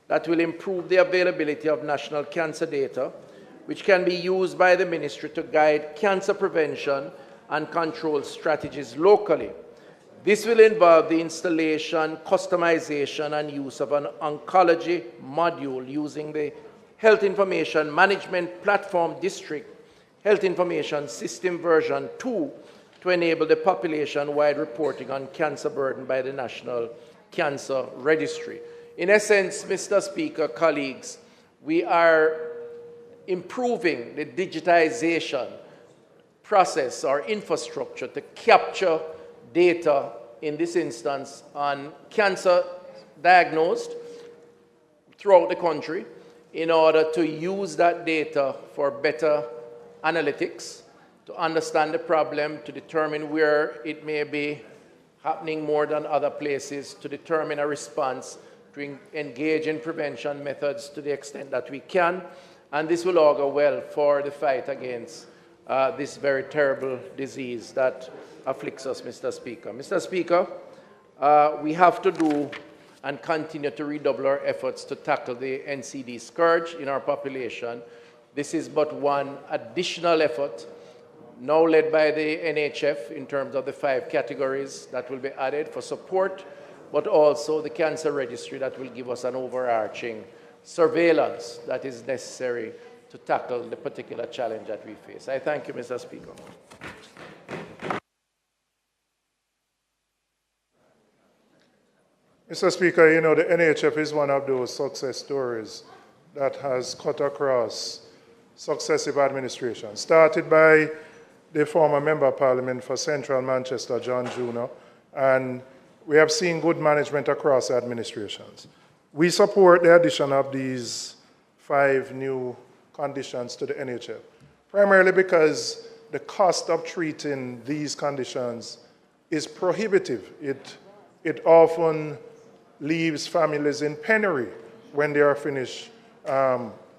that will improve the availability of national cancer data, which can be used by the ministry to guide cancer prevention and control strategies locally. This will involve the installation, customization, and use of an oncology module using the Health Information Management Platform District Health Information System version 2 to enable the population-wide reporting on cancer burden by the National Cancer Registry. In essence, Mr. Speaker, colleagues, we are improving the digitization process or infrastructure to capture data, in this instance, on cancer diagnosed throughout the country in order to use that data for better analytics, to understand the problem, to determine where it may be happening more than other places, to determine a response, to engage in prevention methods to the extent that we can. And this will augur well for the fight against this very terrible disease that afflicts us, Mr. Speaker. Mr. Speaker, we have to do and continue to redouble our efforts to tackle the NCD scourge in our population. This is but one additional effort, now led by the NHF in terms of the 5 categories that will be added for support, but also the cancer registry that will give us an overarching surveillance that is necessary to tackle the particular challenge that we face. I thank you, Mr. Speaker. Mr. Speaker, you know, the NHF is one of those success stories that has cut across successive administrations, started by the former Member of Parliament for Central Manchester, John Juno, and we have seen good management across administrations. We support the addition of these 5 new conditions to the NHF, primarily because the cost of treating these conditions is prohibitive. It often leaves families in penury when they are finished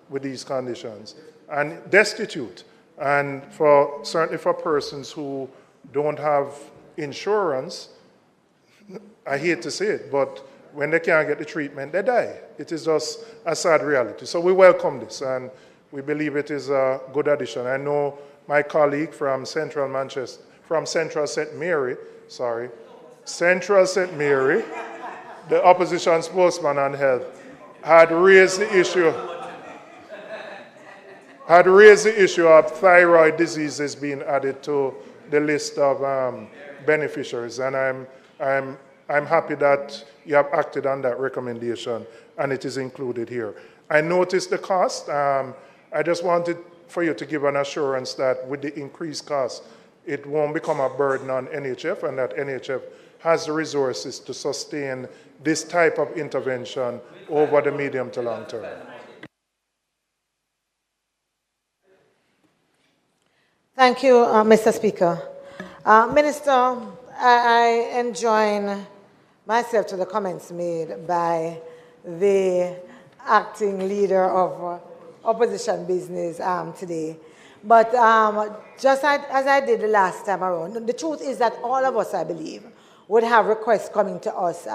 with these conditions and destitute. And certainly for persons who don't have insurance, I hate to say it, but when they can't get the treatment, they die. It is just a sad reality. So we welcome this, and we believe it is a good addition. I know my colleague from Central Manchester, from Central St. Mary, Central St. Mary, the opposition spokesman on health, had raised the issue of thyroid diseases being added to the list of beneficiaries, and I'm happy that you have acted on that recommendation and it is included here. I noticed the cost. I just wanted for you to give an assurance that with the increased cost, it won't become a burden on NHF and that NHF has the resources to sustain this type of intervention over the medium to long term. Thank you, Mr. Speaker. Minister, I enjoin myself to the comments made by the acting leader of opposition business today. But just as I did the last time around, the truth is that all of us, I believe, would have requests coming to us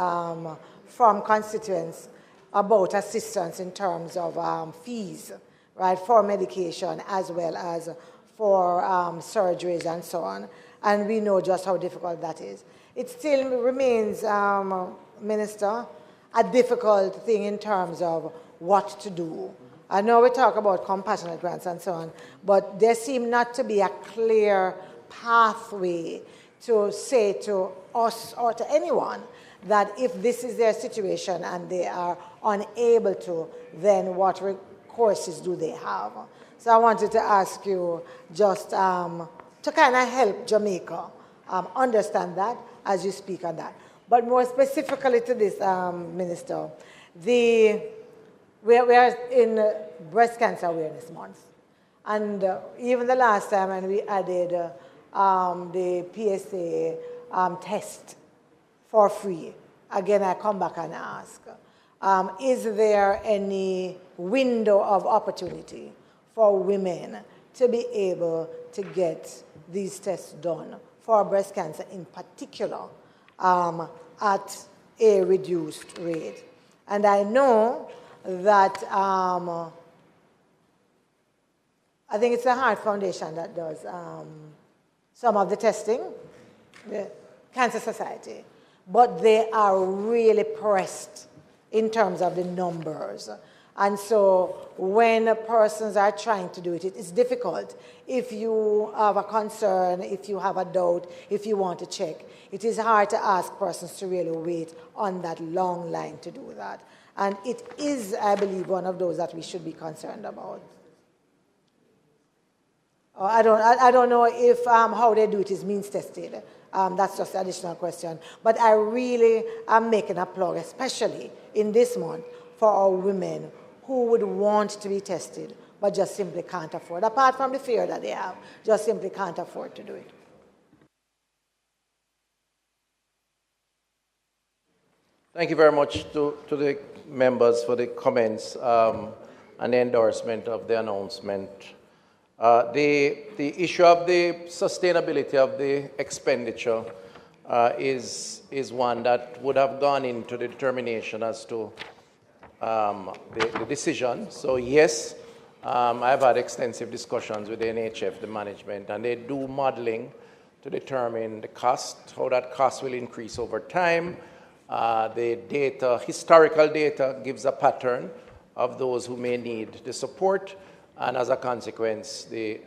from constituents about assistance in terms of fees, right, for medication as well as for surgeries and so on. And we know just how difficult that is. It still remains, Minister, a difficult thing in terms of what to do. I know we talk about compassionate grants and so on, but there seems not to be a clear pathway to say to us or to anyone that if this is their situation and they are unable to, then what recourses do they have? So I wanted to ask you just to kind of help Jamaica understand that as you speak on that. But more specifically to this, Minister, we are in Breast Cancer Awareness Month. And even the last time when we added the PSA test for free, again I come back and ask, is there any window of opportunity for women to be able to get these tests done for breast cancer in particular at a reduced rate? And I know that I think it's the Heart Foundation that does some of the testing, the Cancer Society, but they are really pressed in terms of the numbers. And so when persons are trying to do it, it's difficult. If you have a concern, if you have a doubt, if you want to check, it is hard to ask persons to really wait on that long line to do that. And it is, I believe, one of those that we should be concerned about. I don't know if how they do it is means tested. That's just an additional question. But I really am making a plug, especially in this month, for our women who would want to be tested but just simply can't afford, apart from the fear that they have, just simply can't afford to do it. Thank you very much to the members for the comments and the endorsement of the announcement. The issue of the sustainability of the expenditure is one that would have gone into the determination as to the decision. So yes, I've had extensive discussions with the NHF, the management, and they do modeling to determine the cost, how that cost will increase over time. The data, historical data, gives a pattern of those who may need the support, and as a consequence, the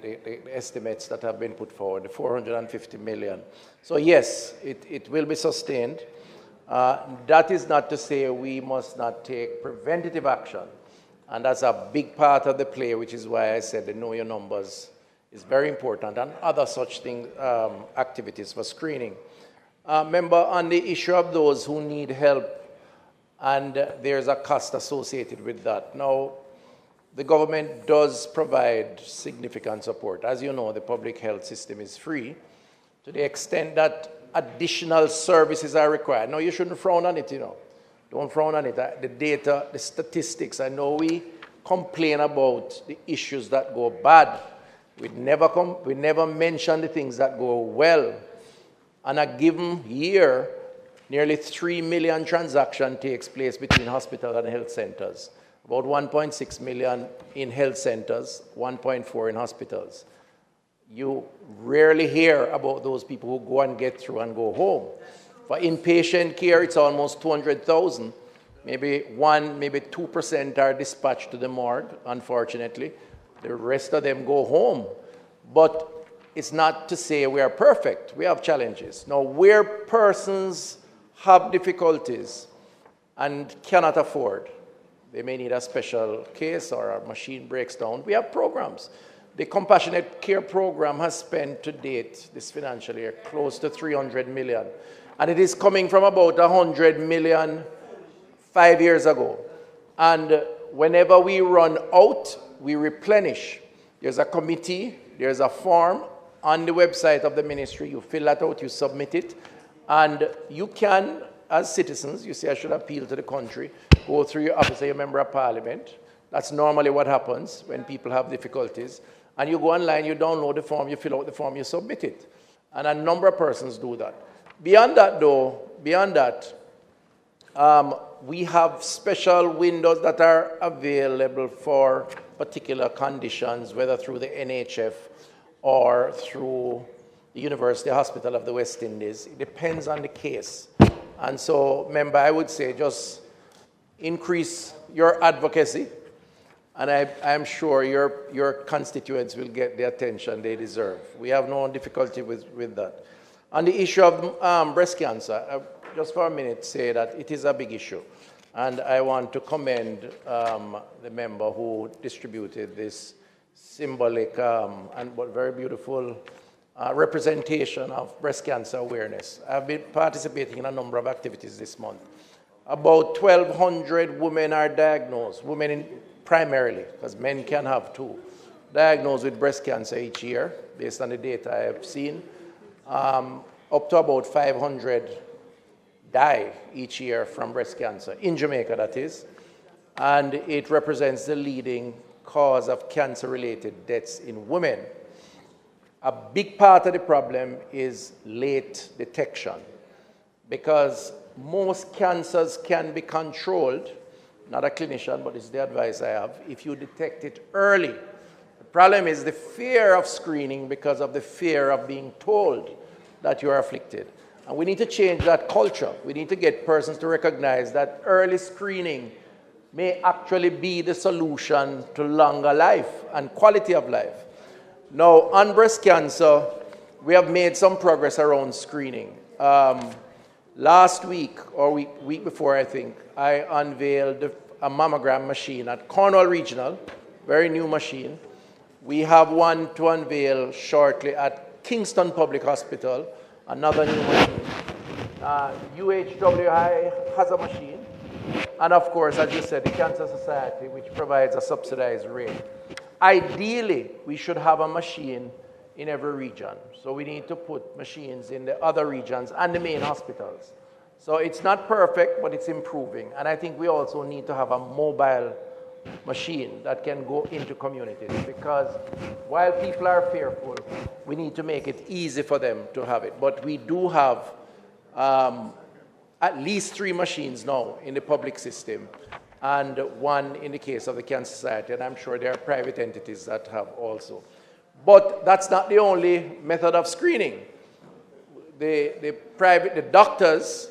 estimates that have been put forward, the 450 million. So yes, it will be sustained. That is not to say we must not take preventative action, and that's a big part of the play, which is why I said the Know Your Numbers is very important, and other such activities for screening. Member, on the issue of those who need help, and there's a cost associated with that. Now, the government does provide significant support. As you know, the public health system is free to the extent that additional services are required. Now, you shouldn't frown on it, you know. Don't frown on it. The data, the statistics, I know we complain about the issues that go bad. We never mention the things that go well. On a given year, nearly 3 million transactions takes place between hospitals and health centers. About 1.6 million in health centers, 1.4 in hospitals. You rarely hear about those people who go and get through and go home. For inpatient care, it's almost 200,000. Maybe 2% are dispatched to the morgue, unfortunately. The rest of them go home. But it's not to say we are perfect. We have challenges. Now, where persons have difficulties and cannot afford, they may need a special case or a machine breaks down, we have programs. The Compassionate Care Program has spent to date this financial year close to 300 million. And it is coming from about 100 million 5 years ago. And whenever we run out, we replenish. There's a committee, there's a form on the website of the ministry. You fill that out, you submit it. And you can, as citizens, you say I should appeal to the country, go through your office of your member of parliament. That's normally what happens when people have difficulties. And you go online, you download the form, you fill out the form, you submit it. And a number of persons do that. Beyond that, though, we have special windows that are available for particular conditions, whether through the NHF or through the University Hospital of the West Indies. It depends on the case. And so, member, I would say just increase your advocacy, and I'm sure your constituents will get the attention they deserve. We have no difficulty with that. On the issue of breast cancer, just for a minute say that it is a big issue. And I want to commend the member who distributed this symbolic and very beautiful representation of breast cancer awareness. I've been participating in a number of activities this month. About 1,200 women are diagnosed, primarily, because men can have too, diagnosed with breast cancer each year, based on the data I have seen. Up to about 500 die each year from breast cancer, in Jamaica that is, and it represents the leading cause of cancer-related deaths in women. A big part of the problem is late detection, because most cancers can be controlled, not a clinician, but it's the advice I have, if you detect it early. The problem is the fear of screening because of the fear of being told that you are afflicted. And we need to change that culture. We need to get persons to recognize that early screening may actually be the solution to longer life and quality of life. Now, on breast cancer, we have made some progress around screening. Last week, or week before, I think, I unveiled a mammogram machine at Cornwall Regional, very new machine. We have one to unveil shortly at Kingston Public Hospital, another new machine. UHWI has a machine. And of course, as you said, the Cancer Society, which provides a subsidized rate. Ideally, we should have a machine in every region. So we need to put machines in the other regions and the main hospitals. So it's not perfect, but it's improving. And I think we also need to have a mobile machine that can go into communities, because while people are fearful, we need to make it easy for them to have it. But we do have at least 3 machines now in the public system, and 1 in the case of the Cancer Society, and I'm sure there are private entities that have also. But that's not the only method of screening. The doctors,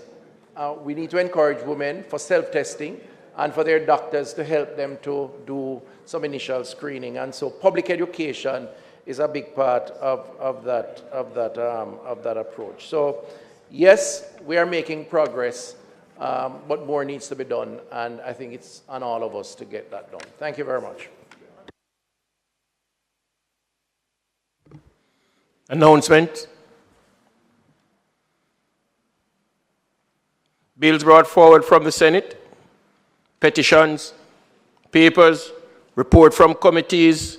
we need to encourage women for self-testing and for their doctors to help them to do some initial screening. And so public education is a big part of that approach. So yes, we are making progress, but more needs to be done, and I think it's on all of us to get that done. Thank you very much. Announcement. Bills brought forward from the Senate, petitions, papers, report from committees,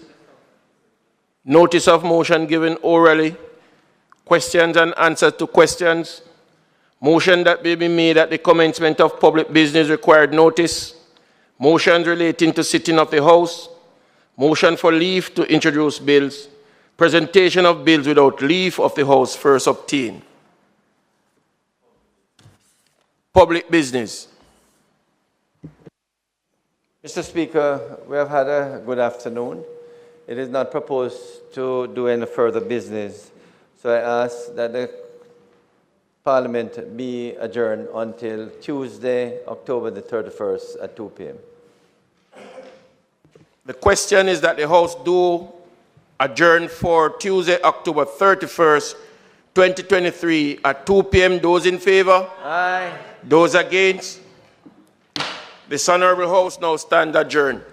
notice of motion given orally, questions and answers to questions, motion that may be made at the commencement of public business required notice, motions relating to sitting of the House, motion for leave to introduce bills, presentation of bills without leave of the House first obtained. Public business. Mr. Speaker, we have had a good afternoon. It is not proposed to do any further business, so I ask that the Parliament be adjourned until Tuesday, October the 31st at 2 p.m. The question is that the House do adjourn for Tuesday, October 31st, 2023 at 2 p.m. Those in favor? Aye. Those against? This honorable House now stands adjourned.